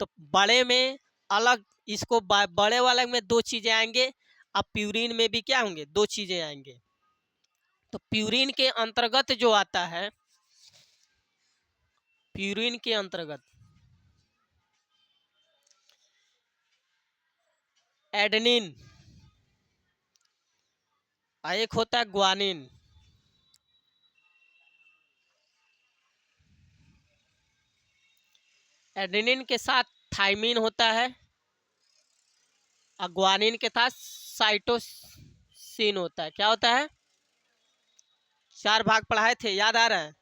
तो बड़े में अलग, इसको बड़े वाले में दो चीजें आएंगे, अब प्यूरिन में भी क्या होंगे, दो चीजें आएंगे। तो प्यूरिन के अंतर्गत जो आता है, प्यूरिन के अंतर्गत एडेनिन, एक होता है ग्वानिन। एडेनिन के साथ थाइमिन होता है, और ग्वानिन के साथ साइटोसिन होता है। क्या होता है, चार भाग पढ़ाए थे, याद आ रहा है,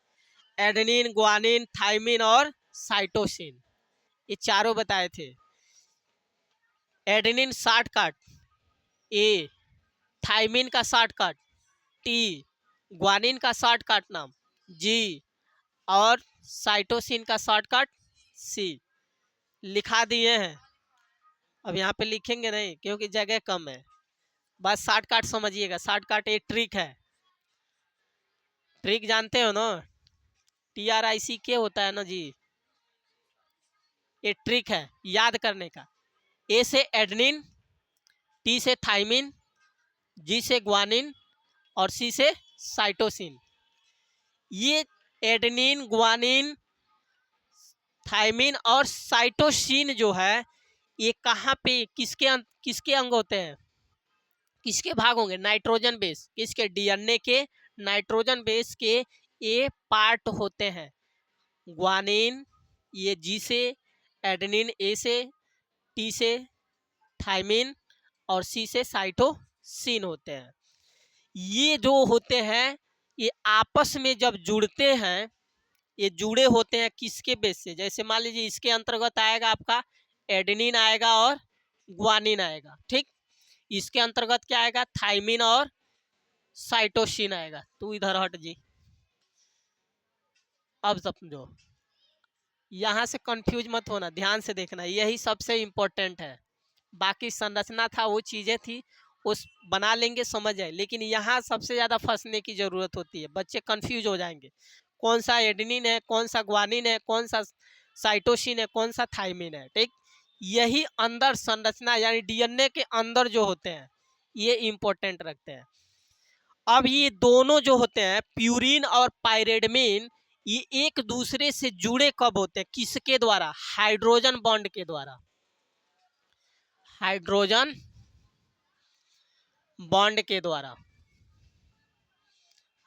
एडेनिन, ग्वानिन, थाइमिन और साइटोसिन, ये चारों बताए थे। एडेनिन शॉर्टकट ए, थाइमिन का शॉर्टकट टी, ग्वानिन का शॉर्टकट नाम जी, और साइटोसिन का शॉर्टकट सी। लिखा दिए हैं, अब यहाँ पे लिखेंगे नहीं क्योंकि जगह कम है, बस शॉर्टकट समझिएगा। शॉर्टकट एक ट्रिक है, ट्रिक जानते हो ना, TRICK होता है ना जी, ये ट्रिक है याद करने का। ए से एडनिन, टी से थाइमिन, जी से ग्वानिन और सी से साइटोसिन। ये एडनिन, ग्वानिन, थाइमिन और साइटोसिन जो है, ये कहाँ पे किसके अंग होते हैं, किसके भाग होंगे, नाइट्रोजन बेस, किसके, डीएनए के नाइट्रोजन बेस के ये पार्ट होते हैं। ग्वानिन ये जी से, एडेनिन ए से, टी से थाइमिन और सी से साइटोसिन होते हैं। ये जो होते हैं ये आपस में जब जुड़ते हैं, ये जुड़े होते हैं किसके बेस से, जैसे मान लीजिए इसके अंतर्गत आएगा आपका एडेनिन आएगा और ग्वानिन आएगा। ठीक, इसके अंतर्गत क्या आएगा, थाइमिन और साइटोसिन आएगा। तू इधर हट जी, अब समझो, यहाँ से कंफ्यूज मत होना, ध्यान से देखना, यही सबसे इम्पोर्टेंट है। बाकी संरचना था वो चीज़ें थी, उस बना लेंगे समझ जाए, लेकिन यहाँ सबसे ज़्यादा फंसने की ज़रूरत होती है, बच्चे कंफ्यूज हो जाएंगे, कौन सा एडेनिन है, कौन सा ग्वानिन है, कौन सा साइटोसिन है, कौन सा थाइमिन है। ठीक, यही अंदर संरचना यानी डीएनए के अंदर जो होते हैं ये इम्पोर्टेंट रखते हैं। अब ये दोनों जो होते हैं प्यूरिन और पायरेडमिन, ये एक दूसरे से जुड़े कब होते हैं, किसके द्वारा, हाइड्रोजन बॉन्ड के द्वारा, हाइड्रोजन बॉन्ड के द्वारा।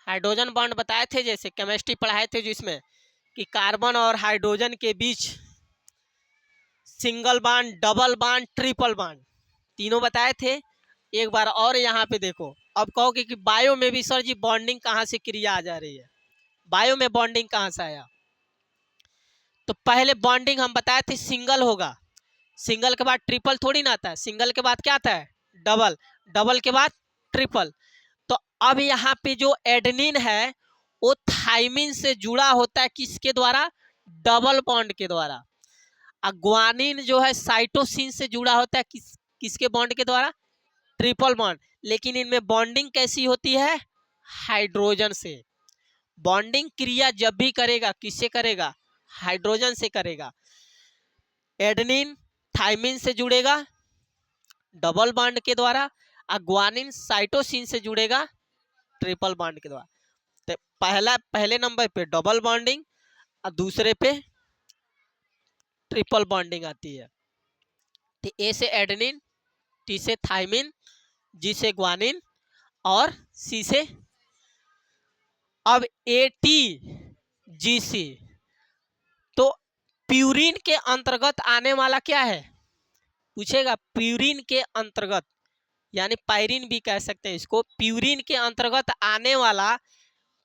हाइड्रोजन बॉन्ड बताए थे, जैसे केमिस्ट्री पढ़ाए थे जिसमें कि कार्बन और हाइड्रोजन के बीच single bond, double bond, triple bond, तीनों बताए थे। एक बार और यहाँ पे देखो, अब कहोगे कि बायो में भी सर जी बॉन्डिंग कहाँ से क्रिया आ जा रही है, बायो में बॉन्डिंग कहाँ से आया? तो पहले बॉन्डिंग हम बताए थे सिंगल होगा, सिंगल के बाद ट्रिपल थोड़ी ना आता है, सिंगल के बाद क्या आता है? डबल, डबल के बाद ट्रिपल। तो अब यहाँ पे जो एडेनिन है वो थाइमिन से जुड़ा होता है, किसके द्वारा? डबल बॉन्ड के द्वारा। ग्वानिन जो है साइटोसिन से जुड़ा होता है, किसके बॉन्ड के द्वारा? Triple bond. लेकिन इनमें बॉन्डिंग कैसी होती है? हाइड्रोजन से। बॉन्डिंग क्रिया जब भी करेगा किससे करेगा? हाइड्रोजन से करेगा। एडेनिन थाइमिन से जुड़ेगा डबल बॉन्ड के द्वारा, ग्वानिन साइटोसिन से जुड़ेगा ट्रिपल बॉन्ड के द्वारा। तो पहले नंबर पे डबल बॉन्डिंग और दूसरे पे ट्रिपल बॉन्डिंग आती है। तो ए से एडेनिन, टी से थाइमिन, जी से ग्वानिन और सी से अब ATGC। तो प्यूरिन के अंतर्गत आने वाला क्या है पूछेगा? प्यूरिन के अंतर्गत, यानी पायरिन भी कह सकते हैं इसको। प्यूरिन के अंतर्गत आने वाला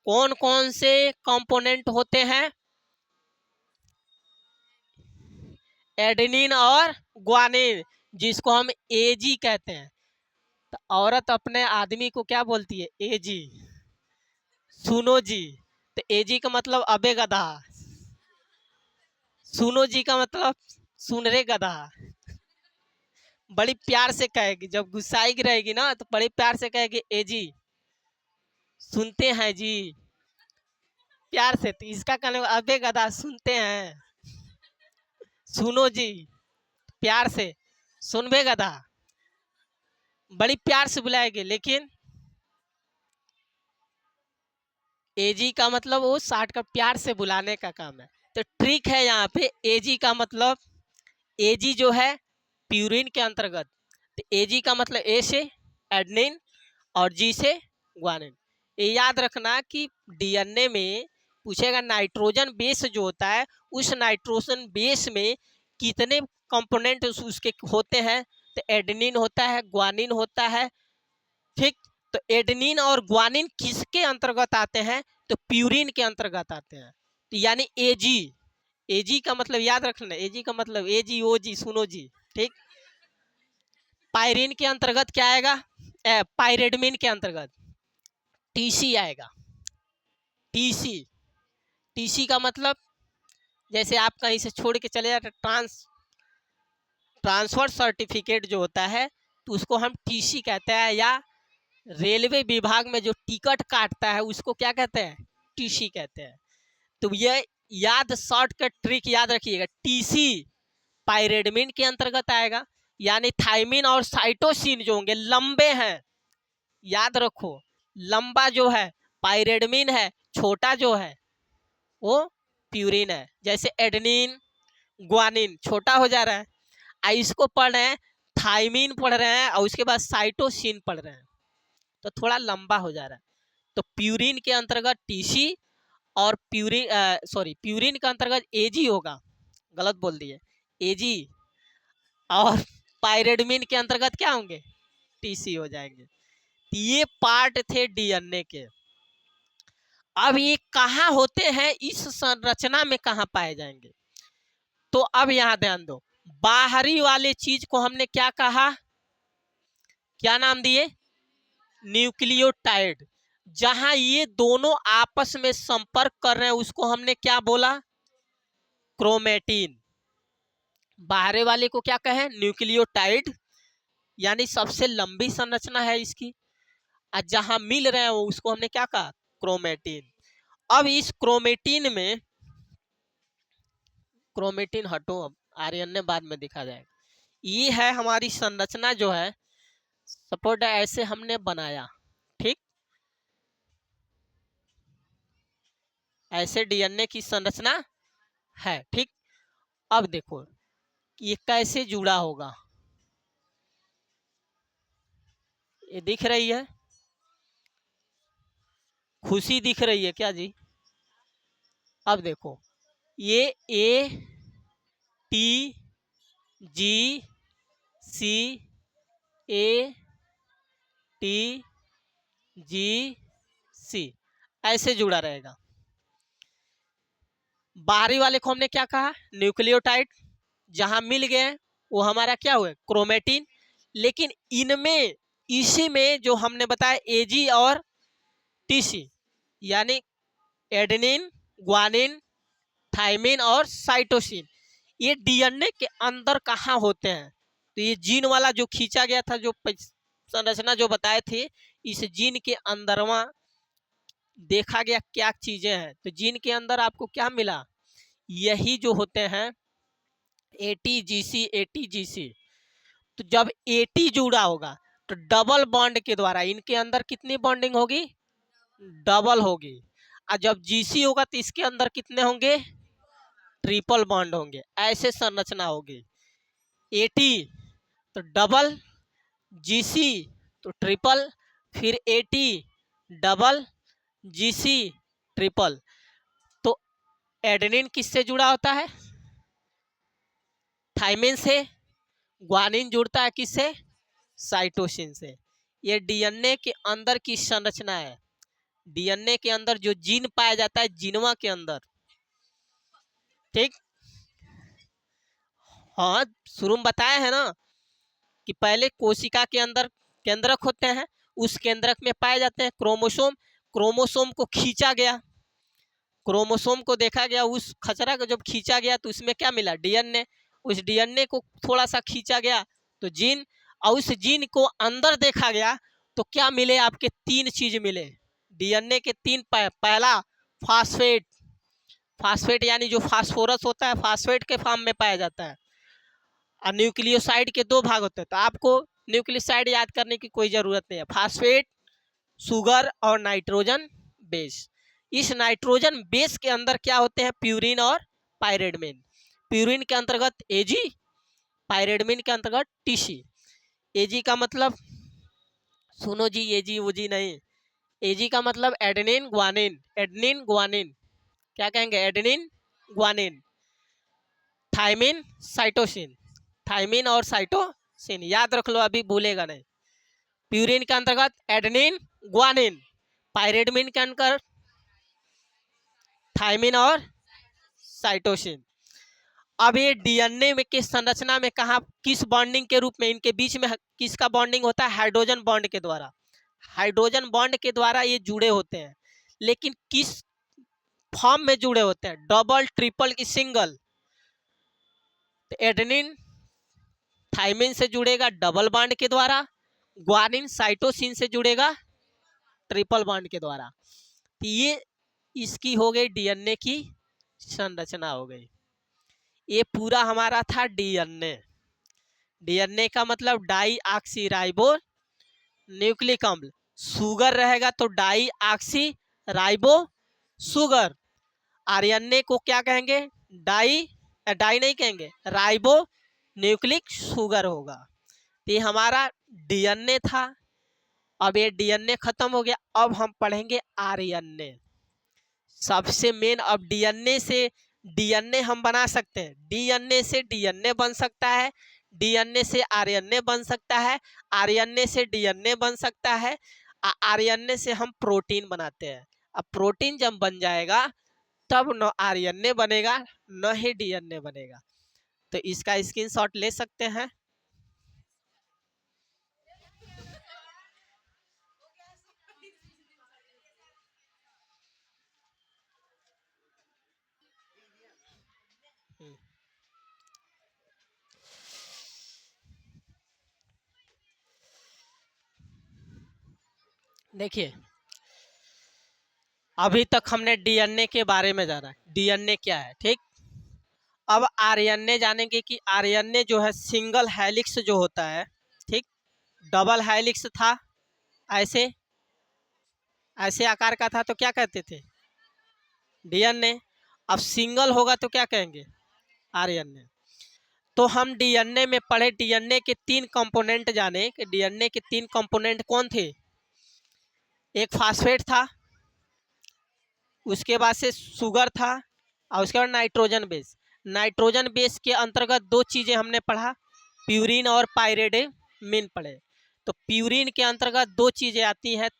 कौन कौन से कंपोनेंट होते हैं? एडेनिन और ग्वानिन, जिसको हम AG कहते हैं। तो औरत अपने आदमी को क्या बोलती है? AG, सुनो जी। तो AG का मतलब अबे गधा, सुनो जी का मतलब सुन रे गधा। बड़ी प्यार से कहेगी, जब गुस्साई रहेगी ना तो बड़ी प्यार से कहेगी AG, सुनते हैं जी, प्यार से। तो इसका कहने अबे गधा सुनते हैं, सुनो जी, प्यार से, सुन बे गधा, बड़ी प्यार से बुलाएगी। लेकिन AG का मतलब वो 60 का प्यार से बुलाने का काम है। तो ट्रिक है यहाँ पे, AG का मतलब, AG जो है प्यूरिन के अंतर्गत। तो AG का मतलब A से एडेनिन और G से ग्वानिन। ये याद रखना कि DNA में पूछेगा नाइट्रोजन बेस जो होता है, उस नाइट्रोजन बेस में कितने कंपोनेंट उसके होते हैं? तो एडेनिन होता है, ग्वानिन होता है, ठीक। तो एडेनिन और ग्वानिन किसके अंतर्गत आते हैं? तो प्यूरिन के अंतर्गत आते हैं। तो यानी AG, AG का मतलब याद रखना, AG का मतलब AG OG सुनो जी, ठीक। पायरिन के अंतर्गत क्या आएगा? पायरेडमिन के अंतर्गत TC आएगा। TC, TC का मतलब जैसे आप कहीं से छोड़ के चले जाते, ट्रांसफर सर्टिफिकेट जो होता है तो उसको हम TC कहते हैं, या रेलवे विभाग में जो टिकट काटता है उसको क्या कहते हैं? TC कहते हैं। तो ये याद, शॉर्टकट ट्रिक याद रखिएगा, TC पायरेडमिन के अंतर्गत आएगा। यानी थाइमिन और साइटोसिन जो होंगे लंबे हैं, याद रखो, लंबा जो है पायरेडमिन है, छोटा जो है वो प्यूरिन है। जैसे एडेनिन ग्वानिन छोटा हो जा रहा है, इसको पढ़ रहे हैं, थाइमिन पढ़ रहे हैं और उसके बाद साइटोसिन पढ़ रहे हैं, तो थोड़ा लंबा हो जा रहा है। तो प्यूरिन के अंतर्गत TC और प्यूरिन के अंतर्गत AG होगा, गलत बोल दिए, AG। और पायरेडमिन के अंतर्गत क्या होंगे? TC हो जाएंगे। ये पार्ट थे DNA के। अब ये कहाँ होते हैं, इस संरचना में कहाँ पाए जाएंगे? तो अब यहां ध्यान दो, बाहरी वाले चीज को हमने क्या कहा, क्या नाम दिए? न्यूक्लियोटाइड। जहां ये दोनों आपस में संपर्क कर रहे हैं उसको हमने क्या बोला? क्रोमेटिन। बाहरे वाले को क्या कहें? न्यूक्लियोटाइड, यानी सबसे लंबी संरचना है इसकी। और जहां मिल रहे हैं उसको हमने क्या कहा? क्रोमेटिन। अब इस क्रोमेटिन में, क्रोमेटिन हटो, अब आरएनए बाद में दिखा जाएगा। ये है हमारी संरचना जो है, सपोर्ट ऐसे हमने बनाया, ठीक। ऐसे DNA की संरचना है, ठीक। अब देखो ये कैसे जुड़ा होगा, ये दिख रही है, खुशी दिख रही है क्या जी? अब देखो ये ATGC ji C A T G सी, ऐसे जुड़ा रहेगा। बाहरी वाले को हमने क्या कहा, न्यूक्लियोटाइड, जहां मिल गए वो हमारा क्या हुआ, क्रोमेटिन। लेकिन इनमें इसी में जो हमने बताया एजी और टीसी, यानी एडेनिन, ग्वानिन, थाइमिन और साइटोसिन, ये डीएनए के अंदर कहाँ होते हैं। तो ये जीन वाला जो खींचा गया था, जो संरचना जो बताए थे, इस जीन के अंदरवा देखा गया क्या चीजें हैं। तो जीन के अंदर आपको क्या मिला, यही जो होते हैं एटीजीसी एटीजीसी। तो जब एटी जुड़ा होगा तो डबल बॉन्ड के द्वारा इनके अंदर कितनी बॉन्डिंग होगी, डबल होगी। और जब जीसी होगा तो इसके अंदर कितने होंगे, ट्रिपल बॉन्ड होंगे। ऐसे संरचना होगी, एटी तो डबल, जीसी तो ट्रिपल, फिर एटी डबल, जीसी ट्रिपल। तो एडेनिन किससे जुड़ा होता है, थाइमिन से। ग्वानिन जुड़ता है किससे, साइटोसिन से। ये डीएनए के अंदर की संरचना है। डीएनए के अंदर जो जीन पाया जाता है, जीनवा के अंदर, ठीक। हाँ, शुरू में बताया है ना कि पहले कोशिका के अंदर केंद्रक होते हैं, उस केंद्रक में पाए जाते हैं क्रोमोसोम। क्रोमोसोम को खींचा गया, क्रोमोसोम को देखा गया, उस खचरा को जब खींचा गया तो उसमें क्या मिला, डीएनए। उस डीएनए को थोड़ा सा खींचा गया तो जीन, और उस जीन को अंदर देखा गया तो क्या मिले, आपके तीन चीज मिले डीएनए के तीन। पहला फास्फेट, फास्फेट यानी जो फास्फोरस होता है, फास्फेट के फॉर्म में पाया जाता है। और न्यूक्लियोसाइड के दो भाग होते हैं, तो आपको न्यूक्लियोसाइड याद करने की कोई जरूरत नहीं है। फास्फेट, शुगर और नाइट्रोजन बेस। इस नाइट्रोजन बेस के अंदर क्या होते हैं, प्यूरिन और पायरेडमिन। प्यूरिन के अंतर्गत एजी, पायरेडमिन के अंतर्गत टीसी। एजी का मतलब, सुनो जी, एजी वोजी नहीं, एजी का मतलब एडेनिन ग्वानिन, एडेनिन ग्वानिन, क्या कहेंगे, adenine guanine. Thymine cytosine, thymine और साइटोसिन याद रख लो, अभी भूलेगा नहीं। प्यूरिन के अंतर्गत एडेनिन ग्वानिन, पायरेडमिन के अंतर्गत थाइमिन और साइटोसिन। अब ये डीएनए में किस संरचना में कहा, किस बॉन्डिंग के रूप में इनके बीच में किसका बॉन्डिंग होता है, हाइड्रोजन बॉन्ड के द्वारा। हाइड्रोजन बॉन्ड के द्वारा ये जुड़े होते हैं, लेकिन किस फॉर्म में जुड़े होते हैं, डबल, ट्रिपल की सिंगल। तो एडेनिन थाइमिन से जुड़ेगा डबल बॉन्ड के द्वारा, ग्वानिन साइटोसिन से जुड़ेगा ट्रिपल बॉन्ड के द्वारा। तो ये इसकी हो गई डीएनए की संरचना हो गई। ये पूरा हमारा था डीएनए। डीएनए का मतलब डाई ऑक्सी राइबो न्यूक्लिक अम्ल। शुगर रहेगा तो die oxy ribo sugar. RNA को क्या कहेंगे, डाई, डाई नहीं कहेंगे, राइबो न्यूक्लिक शुगर होगा। तो ये हमारा डीएनए था। अब ये डीएनए खत्म हो गया, अब हम पढ़ेंगे आरएनए। सबसे मेन, अब डीएनए से डीएनए हम बना सकते हैं, डीएनए से डीएनए बन सकता है, डीएनए से आरएनए बन सकता है, आरएनए से डीएनए बन सकता है, आरएनए से हम प्रोटीन बनाते हैं। अब प्रोटीन जब बन जाएगा तब न आरएनए बनेगा न ही डीएनए बनेगा। तो इसका स्क्रीनशॉट ले सकते हैं। देखिए, अभी तक हमने डीएनए के बारे में जाना, डीएनए क्या है, ठीक। अब आरएनए जानेंगे कि आरएनए जो है सिंगल हेलिक्स जो होता है, ठीक। डबल हेलिक्स था, ऐसे ऐसे आकार का था तो क्या कहते थे, डीएनए। अब सिंगल होगा तो क्या कहेंगे, आरएनए। तो हम डीएनए में पढ़े, डीएनए के तीन कंपोनेंट जाने कि डीएनए के तीन कंपोनेंट कौन थे। एक फास्फेट था, उसके बाद से शुगर था, और उसके बाद नाइट्रोजन बेस। नाइट्रोजन बेस के अंतर्गत दो चीजें हमने पढ़ा, प्यूरिन और पाइरिडीन पढ़े। तो प्यूरिन के अंतर्गत दो चीजें आती हैं,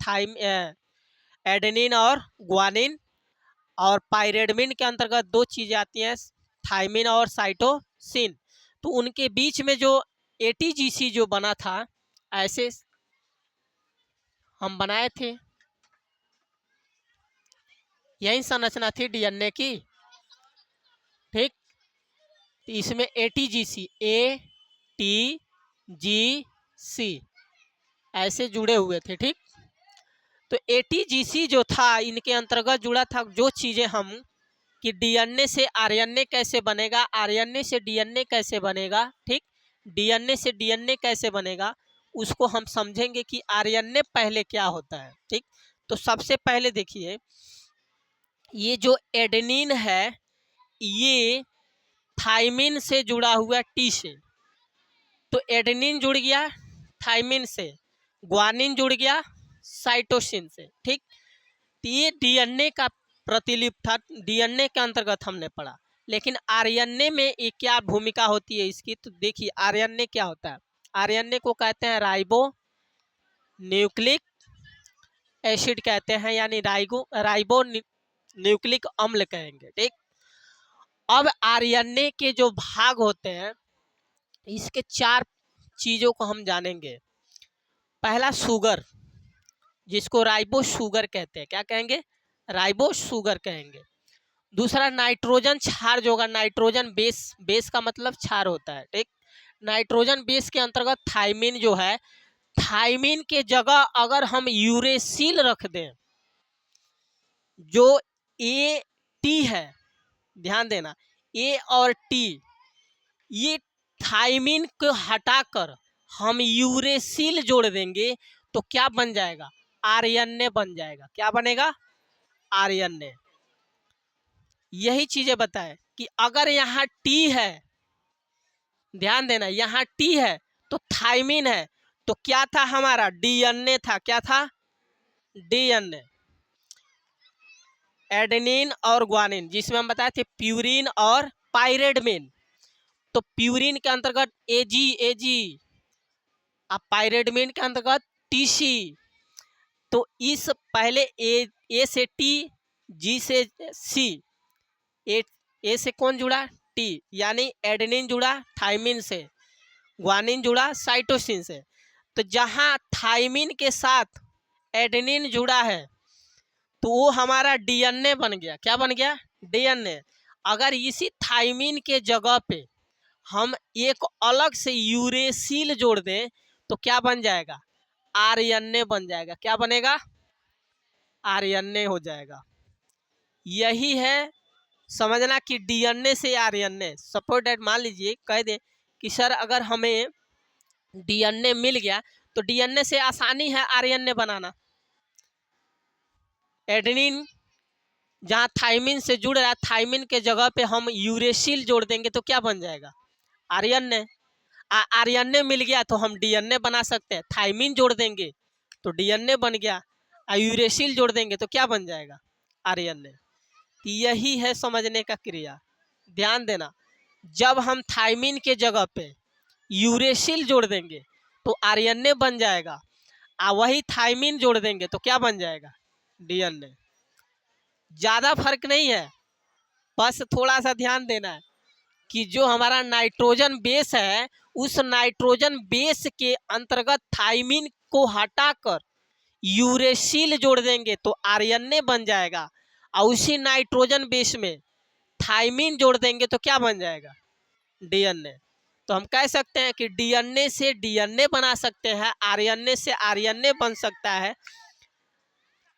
एडेनिन और ग्वानिन, और पाइरिडीन के अंतर्गत दो चीजें आती हैं, थायमिन और साइटोसिन। तो उनके बीच में जो एटीजीसी जो बना था, ऐसे हम बनाए थे, यही संरचना थी डीएनए की, ठीक। इसमें एटीजीसी, ATGC ऐसे जुड़े हुए थे, ठीक। तो एटीजीसी जो था, इनके अंतर्गत जुड़ा था जो चीजें हम, कि डीएनए से आरएनए कैसे बनेगा, आरएनए से डीएनए कैसे बनेगा, ठीक। डीएनए से डीएनए कैसे बनेगा, उसको हम समझेंगे कि आरएनए पहले क्या होता है, ठीक। तो सबसे पहले देखिए, ये जो एडेनिन है, ये थायमिन से जुड़ा हुआ टी से। तो एडेनिन जुड़ गया थायमिन से, ग्वानिन जुड़ गया साइटोसिन से, ठीक। तो ये डीएनए का प्रतिलिपि था, डीएनए के अंतर्गत हमने पढ़ा। लेकिन आरएनए में ये क्या भूमिका होती है इसकी, तो देखिए आरएनए क्या होता है। आरएनए को कहते हैं राइबो न्यूक्लिक एसिड कहते हैं, यानी राइबो न्यूक्लिक अम्ल कहेंगे, ठीक। अब आरएनए के जो भाग होते हैं, इसके चार चीजों को हम जानेंगे। पहला शुगर, जिसको राइबो शुगर कहते हैं, क्या कहेंगे, राइबो शुगर कहेंगे। दूसरा नाइट्रोजन क्षार जो होगा, नाइट्रोजन बेस, बेस का मतलब क्षार होता है, ठीक। नाइट्रोजन बेस के अंतर्गत थायमिन जो है, थायमिन के जगह अगर हम यूरेसिल रख दें, जो AT है, ध्यान देना, A और T, ये थायमिन को हटाकर हम यूरेसिल जोड़ देंगे तो क्या बन जाएगा, आरएनए बन जाएगा। क्या बनेगा, आरएनए। यही चीजें बताए कि अगर यहाँ T है, ध्यान देना, यहाँ T है तो थायमिन है, तो क्या था हमारा, डीएनए था। क्या था, डीएनए। एडेनिन और ग्वानिन, जिसमें हम बताए थे प्यूरिन और पाइरिडीन। तो प्यूरिन के अंतर्गत AG, अब पाइरिडीन के अंतर्गत TC। तो इस पहले ए से T, G से C, ए से कौन जुड़ा, T, यानी एडेनिन जुड़ा थायमिन से, ग्वानिन जुड़ा साइटोसिन से। तो जहां थायमिन के साथ एडेनिन जुड़ा है, तो वो हमारा डीएनए बन गया। क्या बन गया, डीएनए। अगर इसी थायमिन के जगह पे हम एक अलग से यूरेसिल जोड़ दें तो क्या बन जाएगा, आरएनए बन जाएगा। क्या बनेगा, आरएनए हो जाएगा। यही है समझना कि डीएनए से आरएनए। सपोज दैट, मान लीजिए कह दे कि सर अगर हमें डीएनए मिल गया तो डीएनए से आसानी है आरएनए बनाना। एडेनिन जहाँ थायमिन से जुड़ रहा है, थायमिन के जगह पे हम यूरेसिल जोड़ देंगे तो क्या बन जाएगा, आरएनए। आरएनए मिल गया तो हम डीएनए बना सकते हैं। थायमिन जोड़ देंगे तो डीएनए बन गया, यूरेसिल जोड़ देंगे तो क्या बन जाएगा, आरएनए। यही है समझने का क्रिया। ध्यान देना, जब हम थायमिन के जगह पे यूरेसिल जोड़ देंगे तो आरएनए बन जाएगा, वही थायमिन जोड़ देंगे तो क्या बन जाएगा, डीएनए। ज़्यादा फर्क नहीं है, बस थोड़ा सा ध्यान देना है कि जो हमारा नाइट्रोजन बेस है, उस नाइट्रोजन बेस के अंतर्गत थायमिन को हटाकर यूरेसिल जोड़ देंगे तो आरएनए बन जाएगा, और उसी नाइट्रोजन बेस में थायमिन जोड़ देंगे तो क्या बन जाएगा, डीएनए। तो हम कह सकते हैं कि डीएनए से डीएनए बना सकते हैं, आरएनए से आरएनए बन सकता है,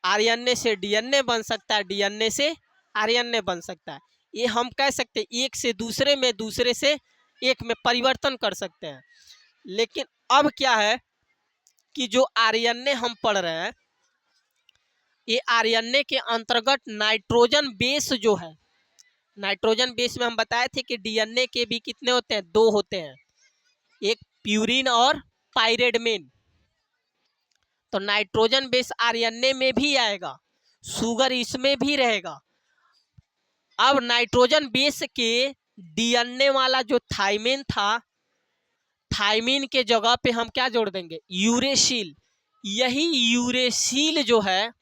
आरएनए से डीएनए बन सकता है, डीएनए से आरएनए बन सकता है। ये हम कह सकते हैं, एक से दूसरे में, दूसरे से एक में परिवर्तन कर सकते हैं। लेकिन अब क्या है कि जो आरएनए हम पढ़ रहे हैं, ये आरएनए के अंतर्गत नाइट्रोजन बेस जो है, नाइट्रोजन बेस में हम बताए थे कि डीएनए के भी कितने होते हैं, दो होते हैं, एक प्यूरिन और पाइरिडीन। तो नाइट्रोजन बेस आरएनए में भी आएगा, शुगर इसमें भी रहेगा। अब नाइट्रोजन बेस के डीएनए वाला जो थाइमिन था, थाइमिन के जगह पे हम क्या जोड़ देंगे, यूरेसिल। यही यूरेसिल जो है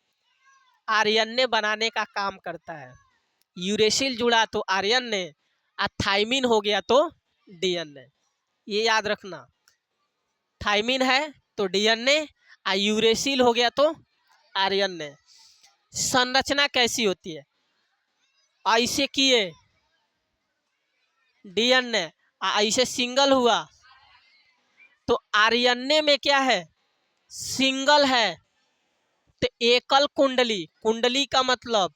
आरएनए बनाने का काम करता है। यूरेसिल जुड़ा तो आरएनए, और थाइमिन हो गया तो डीएनए। ये याद रखना, थाइमिन है तो डीएनए, और यूरेसिल हो गया तो आरएनए। संरचना कैसी होती है, ऐसे किए डीएनए, ऐसे सिंगल हुआ तो आरएनए में क्या है, सिंगल है तो एकल कुंडली। कुंडली का मतलब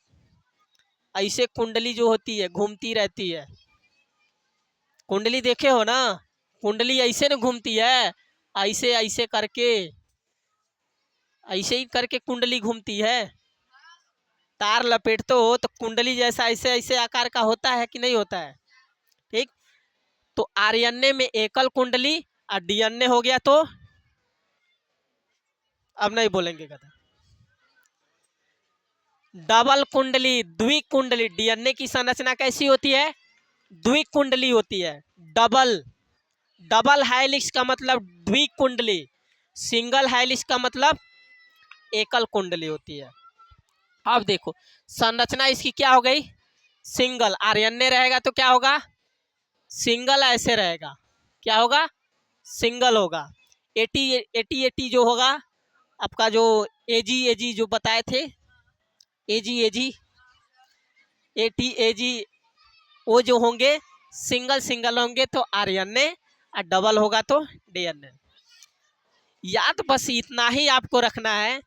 ऐसे कुंडली जो होती है घूमती रहती है, कुंडली देखे हो ना, कुंडली ऐसे न घूमती है, ऐसे ऐसे करके, ऐसे ही करके कुंडली घूमती है। तार लपेटते हो तो कुंडली जैसा ऐसे ऐसे आकार का होता है कि नहीं होता है, ठीक। तो आरएनए में एकल कुंडली और डीएनए हो गया तो, अब नहीं बोलेंगे कहता, डबल कुंडली, द्विकुंडली। डीएनए की संरचना कैसी होती है, द्विकुंडली होती है। डबल, डबल हेलिक्स का मतलब द्विकुंडली, सिंगल हेलिक्स का मतलब एकल कुंडली होती है। अब देखो संरचना इसकी क्या हो गई, सिंगल। आरएनए रहेगा तो क्या होगा, सिंगल ऐसे रहेगा, क्या होगा, सिंगल होगा। एटी एटी एटी जो होगा आपका, जो एजी एजी जो बताए थे, एजी एजी एटी एजी, वो जो होंगे सिंगल सिंगल होंगे तो आरएनए, और डबल होगा तो डीएनए। याद बस इतना ही आपको रखना है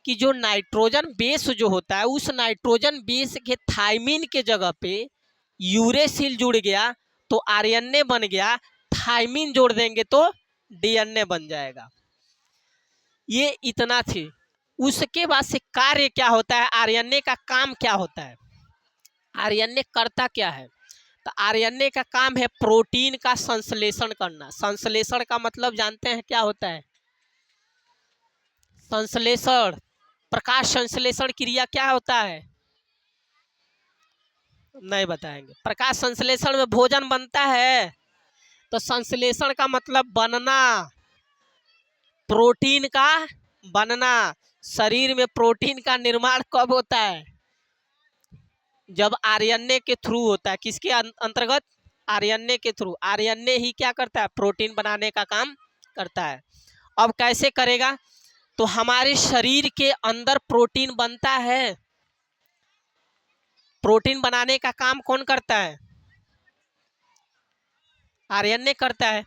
कि जो नाइट्रोजन बेस जो होता है, उस नाइट्रोजन बेस के थाइमिन के जगह पे यूरेसिल जुड़ गया तो आरएनए बन गया, थाइमिन जोड़ देंगे तो डीएनए बन जाएगा। ये इतना थी। उसके बाद से कार्य क्या होता है, आरएनए का काम क्या होता है, आरएनए करता क्या है। तो आरएनए का काम है प्रोटीन का संश्लेषण करना। संश्लेषण का मतलब जानते हैं क्या होता है, संश्लेषण, प्रकाश संश्लेषण क्रिया क्या होता है, नहीं बताएंगे। प्रकाश संश्लेषण में भोजन बनता है, तो संश्लेषण का मतलब बनना, प्रोटीन का बनना। शरीर में प्रोटीन का निर्माण कब होता है, जब आरएनए के थ्रू होता है। किसके अंतर्गत, आरएनए के थ्रू। आरएनए ही क्या करता है, प्रोटीन बनाने का काम करता है। अब कैसे करेगा, तो हमारे शरीर के अंदर प्रोटीन बनता है, प्रोटीन बनाने का काम कौन करता है, आरएनए करता है।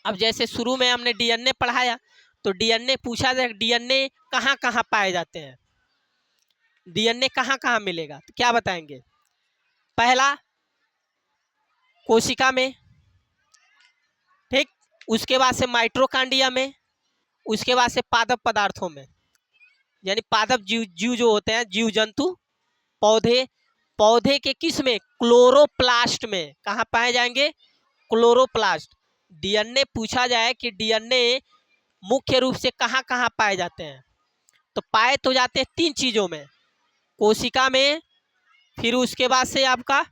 अब जैसे शुरू में हमने डीएनए पढ़ाया, तो डीएनए पूछा जाए डीएनए कहाँ कहाँ पाए जाते हैं, डीएनए कहाँ कहाँ मिलेगा, तो क्या बताएंगे, पहला कोशिका में, ठीक, उसके बाद से माइटोकॉन्ड्रिया में, उसके बाद से पादप पदार्थों में, यानी पादप जीव, जीव जो होते हैं जीव जंतु, पौधे, पौधे के किस में, क्लोरोप्लास्ट में। कहाँ पाए जाएंगे, क्लोरोप्लास्ट। डीएनए पूछा जाए कि डीएनए मुख्य रूप से कहाँ कहाँ पाए जाते हैं, तो पाए तो जाते हैं तीन चीजों में, कोशिका में, फिर उसके बाद से आपका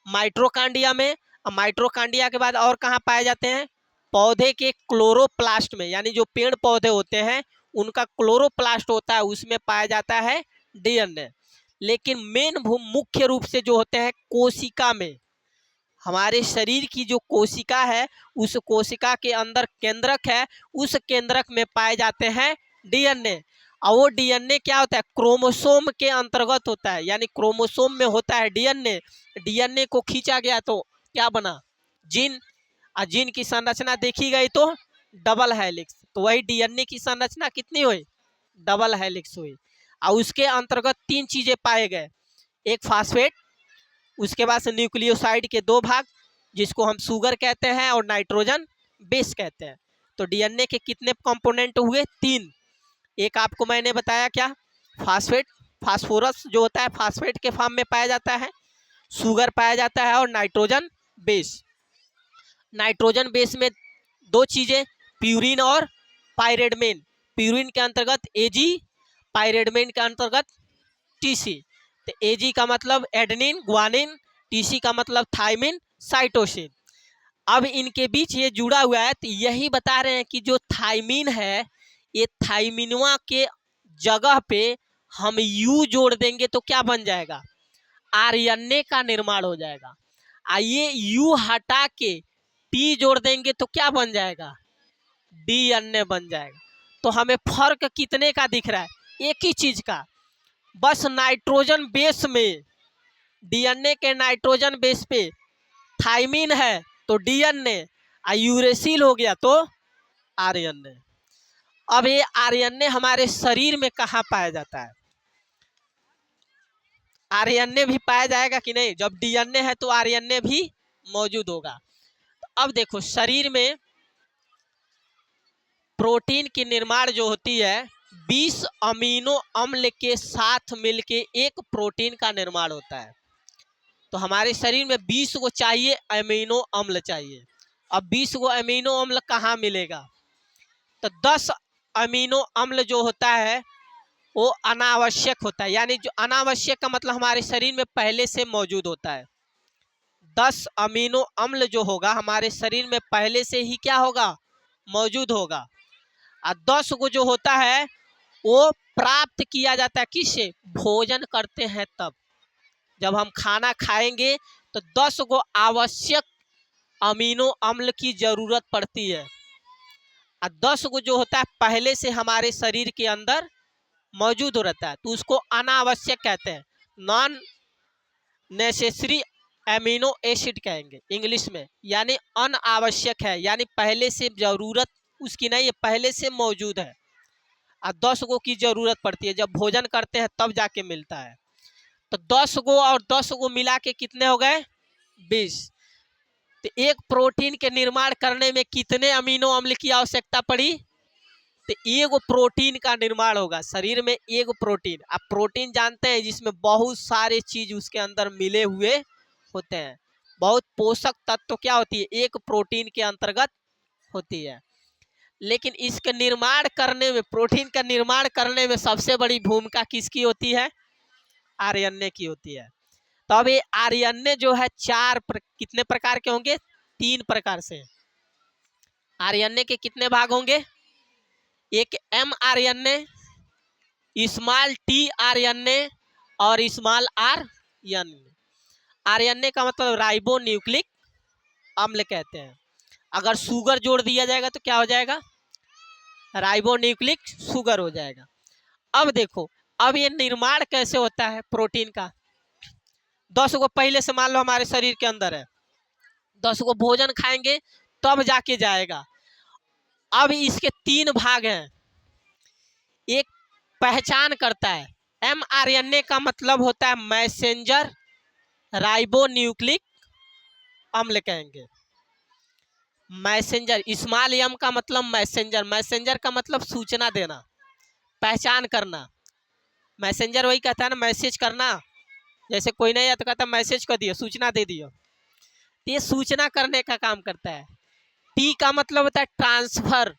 माइटोकॉन्ड्रिया में, और माइटोकॉन्ड्रिया के बाद और कहाँ पाए जाते हैं, पौधे के क्लोरोप्लास्ट में, यानी जो पेड़ पौधे होते हैं उनका क्लोरोप्लास्ट होता है, उसमें पाया जाता है डीएनए। लेकिन मेन मुख्य रूप से जो होते हैं कोशिका में, हमारे शरीर की जो कोशिका है, उस कोशिका के अंदर केंद्रक है, उस केंद्रक में पाए जाते हैं डीएनए। और वो डीएनए क्या होता है, क्रोमोसोम के अंतर्गत होता है, यानी क्रोमोसोम में होता है डीएनए। डीएनए को खींचा गया तो क्या बना, जीन, और जीन की संरचना देखी गई तो डबल हेलिक्स। तो वही डीएनए की संरचना कितनी हुई, डबल हेलिक्स हुई। और उसके अंतर्गत तीन चीजें पाए गए, एक फास्फेट, उसके बाद से न्यूक्लियोसाइड के दो भाग जिसको हम शुगर कहते हैं, और नाइट्रोजन बेस कहते हैं। तो डीएनए के कितने कंपोनेंट हुए, तीन। एक आपको मैंने बताया क्या, फास्फेट, फास्फोरस जो होता है फास्फेट के फॉर्म में पाया जाता है, शुगर पाया जाता है, और नाइट्रोजन बेस। नाइट्रोजन बेस में दो चीजें, प्यूरिन और पायरेडमेन। प्यूरिन के अंतर्गत एजी, पायरेडमेन के अंतर्गत टीसी। तो एजी का मतलब एडेनिन, ग्वानिन, TC का मतलब थायमिन साइटोसिन। अब इनके बीच ये जुड़ा हुआ है, तो यही बता रहे हैं कि जो थायमिन है, ये थायमिनवा के जगह पे हम U जोड़ देंगे तो क्या बन जाएगा, RNA का निर्माण हो जाएगा। आइए U हटा के T जोड़ देंगे तो क्या बन जाएगा, DNA बन जाएगा। तो हमें फर्क कितने का दिख रहा है, एक ही चीज का, बस नाइट्रोजन बेस में, DNA के नाइट्रोजन बेस पे थायमिन है तो DNA, यूरेसिल हो गया तो RNA। अब ये RNA हमारे शरीर में कहाँ पाया जाता है, RNA भी पाया जाएगा कि नहीं, जब DNA है तो RNA भी मौजूद होगा। तो अब देखो शरीर में प्रोटीन की निर्माण जो होती है 20 अमीनो अम्ल के साथ मिलके एक प्रोटीन का निर्माण होता है। तो हमारे शरीर में 20 को चाहिए, अमीनो अम्ल चाहिए। अब 20 को अमीनो अम्ल कहाँ मिलेगा, तो 10 अमीनो अम्ल जो होता है वो अनावश्यक होता है, यानी जो अनावश्यक का मतलब हमारे शरीर में पहले से मौजूद होता है। 10 अमीनो अम्ल जो होगा हमारे शरीर में पहले से ही क्या होगा, मौजूद होगा। और 10 को जो होता है वो प्राप्त किया जाता है किससे, भोजन करते हैं तब, जब हम खाना खाएंगे तो 10 को आवश्यक अमीनो अम्ल की जरूरत पड़ती है। और 10 को जो होता है पहले से हमारे शरीर के अंदर मौजूद रहता है, तो उसको अनावश्यक कहते हैं, नॉन नेसेसरी एमिनो एसिड कहेंगे इंग्लिश में, यानी अनावश्यक है, यानी पहले से जरूरत उसकी नहीं है, पहले से मौजूद है। और 10 को की जरूरत पड़ती है, जब भोजन करते हैं तब जाके मिलता है। तो 10 को और 10 को मिला के कितने हो गए, 20। तो एक प्रोटीन के निर्माण करने में कितने अमीनो अम्ल की आवश्यकता पड़ी, तो एक प्रोटीन का निर्माण होगा शरीर में, एक प्रोटीन। आप प्रोटीन जानते हैं जिसमें बहुत सारे चीज उसके अंदर मिले हुए होते हैं, बहुत पोषक तत्व क्या होती है, एक प्रोटीन के अंतर्गत होती है। लेकिन इसके निर्माण करने में, प्रोटीन का निर्माण करने में सबसे बड़ी भूमिका किसकी होती है, RNA की होती है। तो अब ये RNA जो है कितने प्रकार के होंगे, 3 प्रकार से। RNA के कितने भाग होंगे, एक mRNA, स्मॉल tRNA और स्मॉल RNA। RNA का मतलब राइबो न्यूक्लिक अम्ल कहते हैं। अगर शुगर जोड़ दिया जाएगा तो क्या हो जाएगा, राइबो न्यूक्लिक शुगर हो जाएगा। अब देखो, अब ये निर्माण कैसे होता है प्रोटीन का, 10 को पहले से मान लो हमारे शरीर के अंदर है, 10 को भोजन खाएंगे तब जाके जाएगा। अब इसके 3 भाग हैं, एक पहचान करता है, mRNA का मतलब होता है मैसेंजर राइबो न्यूक्लिक अम्ल कहेंगे, मैसेंजर। स्मॉल एम का मतलब मैसेंजर, मैसेंजर का मतलब सूचना देना, पहचान करना। मैसेंजर वही कहता है ना, मैसेज करना, जैसे कोई नहीं है तो कहता मैसेज कर दियो, सूचना दे दियो, तो ये सूचना करने का काम करता है। टी का मतलब होता है ट्रांसफर,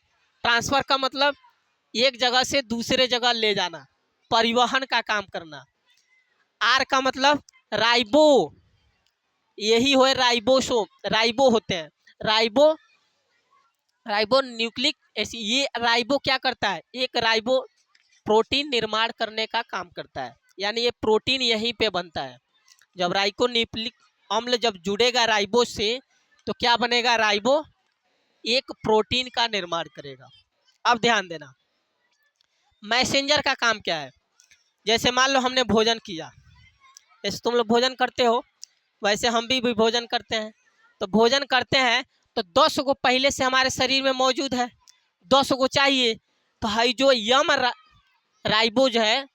ट्रांसफर का मतलब एक जगह से दूसरे जगह ले जाना, परिवहन का काम करना। आर का मतलब राइबो, यही हो राइबोसोम, राइबो होते हैं, राइबो न्यूक्लिक ऐसी, ये राइबो क्या करता है, एक राइबो प्रोटीन निर्माण करने का काम करता है, यानी ये प्रोटीन यहीं पे बनता है। जब राइबो न्यूक्लिक अम्ल जब जुड़ेगा राइबो से तो क्या बनेगा, राइबो एक प्रोटीन का निर्माण करेगा। अब ध्यान देना, मैसेंजर का काम क्या है, जैसे मान लो हमने भोजन किया, जैसे तुम लोग भोजन करते हो वैसे हम भी भोजन करते हैं। तो भोजन करते हैं तो 10 को पहले से हमारे शरीर में मौजूद है, 10 को चाहिए, तो है जो यम राइबोज है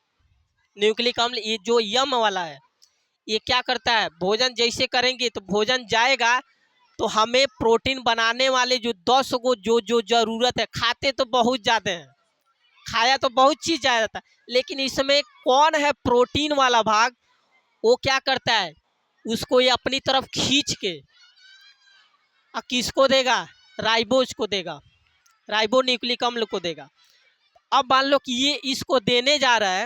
न्यूक्लिक अम्ल, ये जो यम वाला है, ये क्या करता है, भोजन जैसे करेंगे तो भोजन जाएगा तो हमें प्रोटीन बनाने वाले जो 10 को जो जो जरूरत है, खाते तो बहुत ज़्यादा है, खाया तो बहुत चीज़ जाता है, लेकिन इसमें कौन है प्रोटीन वाला भाग, वो क्या करता है, उसको ये अपनी तरफ खींच के किसको देगा, राइबोज को देगा, राइबो न्यूक्लिक अम्ल को देगा। अब मान लो कि ये इसको देने जा रहा है,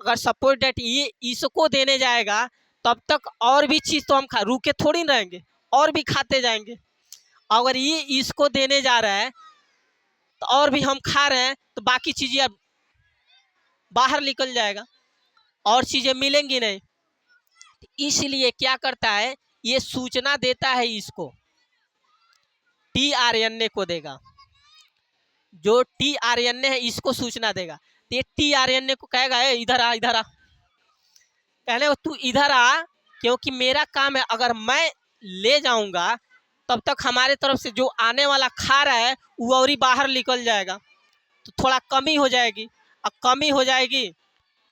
अगर सपोज डेट ये इसको देने जाएगा तब तक और भी चीज़ तो हम रुके थोड़ी ना रहेंगे, और भी खाते जाएंगे। अगर ये इसको देने जा रहा है तो और भी हम खा रहे हैं तो बाकी चीज़ें अब बाहर निकल जाएगा, और चीज़ें मिलेंगी नहीं। इसलिए क्या करता है, ये सूचना देता है, इसको tRNA को देगा। जो tRNA है इसको सूचना देगा, तो ये tRNA को कहेगा इधर आ, इधर आ, कहने तू इधर आ, क्योंकि मेरा काम है। अगर मैं ले जाऊंगा तब तक हमारे तरफ से जो आने वाला खा रहा है वो और ही बाहर निकल जाएगा, तो थोड़ा कमी हो जाएगी। अब कमी हो जाएगी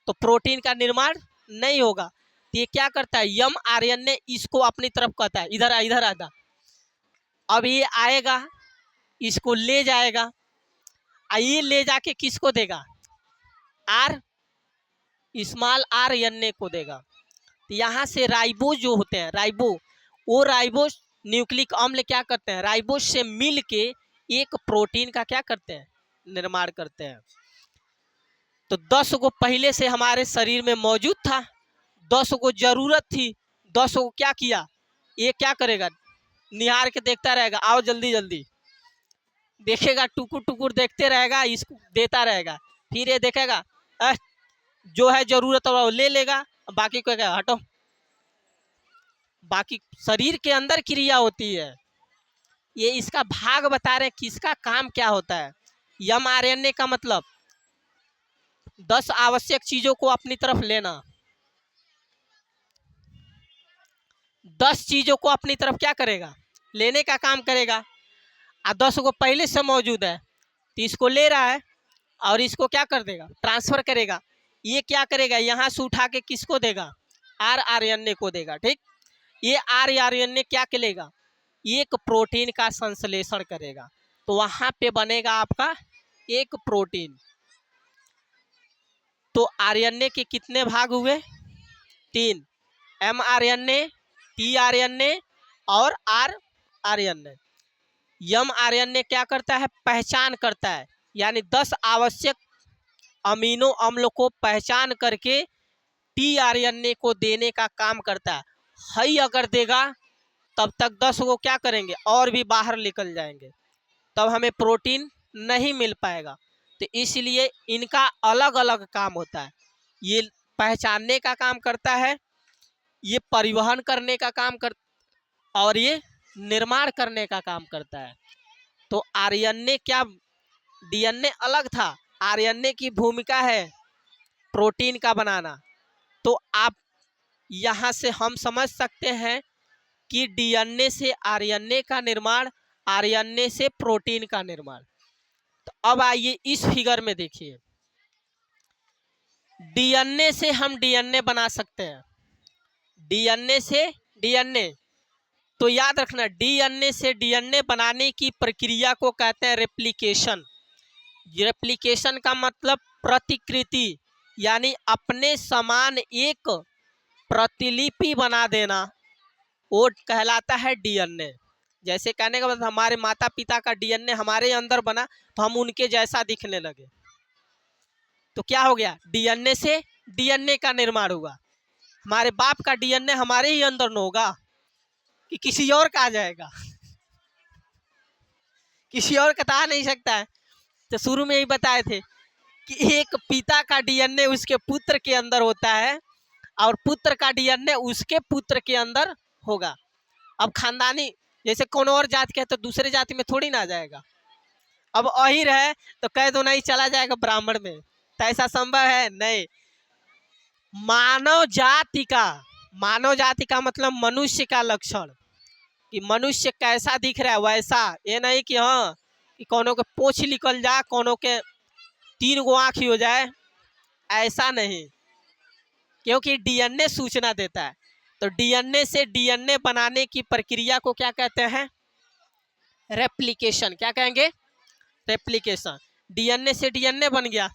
तो प्रोटीन का निर्माण नहीं होगा। तो ये क्या करता है, mRNA इसको अपनी तरफ कहता है, इधर आ, इधर आ। अब ये आएगा, इसको ले जाएगा, ये ले जाके किसको देगा, स्मॉल RNA को देगा। तो यहाँ से राइबोज जो होते हैं, वो राइबोज न्यूक्लिक अम्ल क्या करते हैं, राइबोज से मिल के एक प्रोटीन का क्या करते हैं, निर्माण करते हैं। तो 10 को पहले से हमारे शरीर में मौजूद था, 10 को जरूरत थी, 10 को क्या किया, ये क्या करेगा, निहार के देखता रहेगा, आओ जल्दी जल्दी, देखेगा, टुकुर टुकुर देखते रहेगा, इसको देता रहेगा। फिर ये देखेगा जो है जरूरत वो ले लेगा, बाकी को क्या हटो। बाकी शरीर के अंदर क्रिया होती है, ये इसका भाग बता रहे हैं किसका काम क्या होता है। mRNA का मतलब 10 आवश्यक चीजों को अपनी तरफ लेना, 10 चीजों को अपनी तरफ क्या करेगा, लेने का काम करेगा। 10 को पहले से मौजूद है तो इसको ले रहा है और इसको क्या कर देगा, ट्रांसफर करेगा। ये क्या करेगा, यहाँ से उठा के किसको देगा, rRNA को देगा। ठीक, ये rRNA क्या करेगा, एक प्रोटीन का संश्लेषण करेगा, तो वहां पे बनेगा आपका एक प्रोटीन। तो RNA के कितने भाग हुए, 3, mRNA, tRNA और rRNA। mRNA क्या करता है, पहचान करता है, यानी 10 आवश्यक अमीनो अम्ल को पहचान करके tRNA को देने का काम करता है। हई अगर देगा तब तक 10 को क्या करेंगे, और भी बाहर निकल जाएंगे, तब हमें प्रोटीन नहीं मिल पाएगा। तो इसलिए इनका अलग अलग काम होता है, ये पहचानने का काम करता है, ये परिवहन करने का काम कर, और ये निर्माण करने का काम करता है। तो RNA क्या, DNA अलग था, RNA की भूमिका है प्रोटीन का बनाना। तो आप यहाँ से हम समझ सकते हैं कि DNA से RNA का निर्माण, RNA से प्रोटीन का निर्माण। तो अब आइए इस फिगर में देखिए, DNA से हम DNA बना सकते हैं, DNA से DNA। तो याद रखना, DNA से DNA बनाने की प्रक्रिया को कहते हैं रेप्लिकेशन। रेप्लिकेशन का मतलब प्रतिकृति, यानी अपने समान एक प्रतिलिपि बना देना, वो कहलाता है DNA। जैसे कहने का मतलब हमारे माता पिता का DNA हमारे अंदर बना तो हम उनके जैसा दिखने लगे, तो क्या हो गया, DNA से DNA का निर्माण हुआ। हमारे बाप का DNA हमारे ही अंदर न होगा कि किसी और का आ जाएगा, किसी और का आ नहीं सकता है। तो शुरू में ही बताए थे कि एक पिता का DNA उसके पुत्र के अंदर होता है और पुत्र का DNA उसके पुत्र के अंदर होगा। अब खानदानी जैसे कौन और जात के है तो दूसरे जाति में थोड़ी ना आ जाएगा। अब अहिर है तो कह दो नहीं चला जाएगा ब्राह्मण में, तो ऐसा संभव है नहीं। मानव जाति का मतलब मनुष्य का लक्षण, कि मनुष्य कैसा दिख रहा है वैसा, ये नहीं कि हाँ कि कोनो के पोछ निकल जाए, कोनो के 3 गो आँख ही हो जाए, ऐसा नहीं, क्योंकि DNA सूचना देता है। तो DNA से DNA बनाने की प्रक्रिया को क्या कहते हैं, रेप्लिकेशन। क्या कहेंगे, रेप्लिकेशन। DNA से DNA बन गया।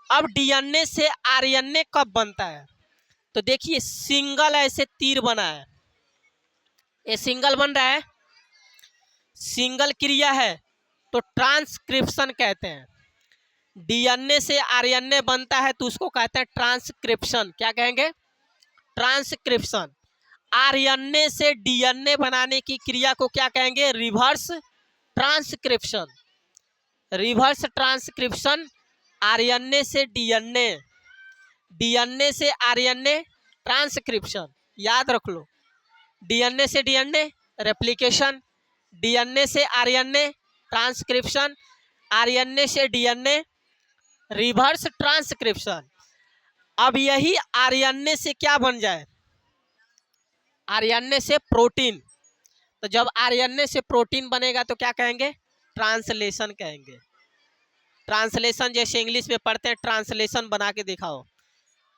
अब DNA से RNA कब बनता है, तो देखिए सिंगल ऐसे तीर बना है, ये सिंगल बन रहा है, सिंगल क्रिया है तो ट्रांसक्रिप्शन कहते हैं। DNA से RNA बनता है तो उसको कहते हैं ट्रांसक्रिप्शन। क्या कहेंगे, ट्रांसक्रिप्शन। आरएनए से डीएनए बनाने की क्रिया को क्या कहेंगे? Reverse transcription. Reverse transcription RNA से डीएनए, डीएनए से आरएनए ट्रांसक्रिप्शन। याद रख लो, डीएनए से डीएनए रेप्लिकेशन, डीएनए से आरएनए ट्रांसक्रिप्शन, आरएनए से डीएनए रिवर्स ट्रांसक्रिप्शन। अब यही आरएनए से क्या बन जाए? आरएनए से प्रोटीन। तो जब आरएनए से प्रोटीन बनेगा तो क्या कहेंगे? ट्रांसलेशन कहेंगे। ट्रांसलेशन जैसे इंग्लिश में पढ़ते हैं, ट्रांसलेशन बना के दिखाओ,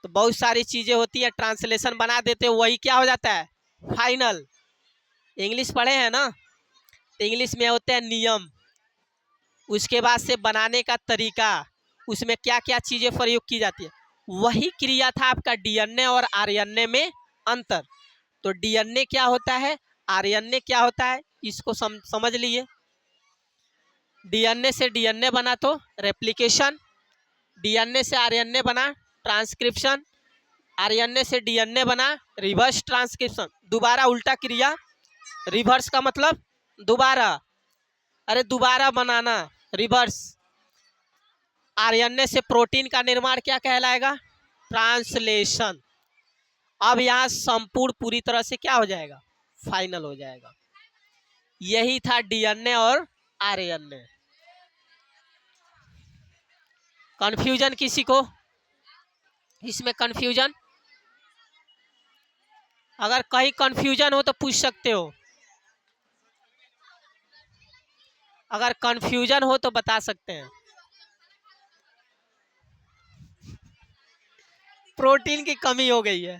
तो बहुत सारी चीजें होती है, ट्रांसलेशन बना देते हो, वही क्या हो जाता है? फाइनल। इंग्लिश पढ़े हैं ना, तो इंग्लिश में होते हैं नियम, उसके बाद से बनाने का तरीका, उसमें क्या क्या चीजें प्रयोग की जाती है, वही क्रिया था आपका डीएनए और आरएनए में अंतर। तो डीएनए क्या होता है, आरएनए क्या होता है, इसको समझ लिए। डीएनए से डीएनए बना तो रेप्लिकेशन, डीएनए से आरएनए बना ट्रांसक्रिप्शन, आरएनए से डीएनए बना रिवर्स ट्रांसक्रिप्शन। दोबारा उल्टा क्रिया, रिवर्स का मतलब दोबारा, अरे दोबारा बनाना, रिवर्स। आरएनए से प्रोटीन का निर्माण क्या कहलाएगा? ट्रांसलेशन। अब यहाँ संपूर्ण पूरी तरह से क्या हो जाएगा? फाइनल हो जाएगा। यही था डीएनए और आरएनए। कंफ्यूजन किसी को इसमें? कंफ्यूजन, अगर कहीं कंफ्यूजन हो तो पूछ सकते हो, अगर कंफ्यूजन हो तो बता सकते हैं। प्रोटीन की कमी हो गई है।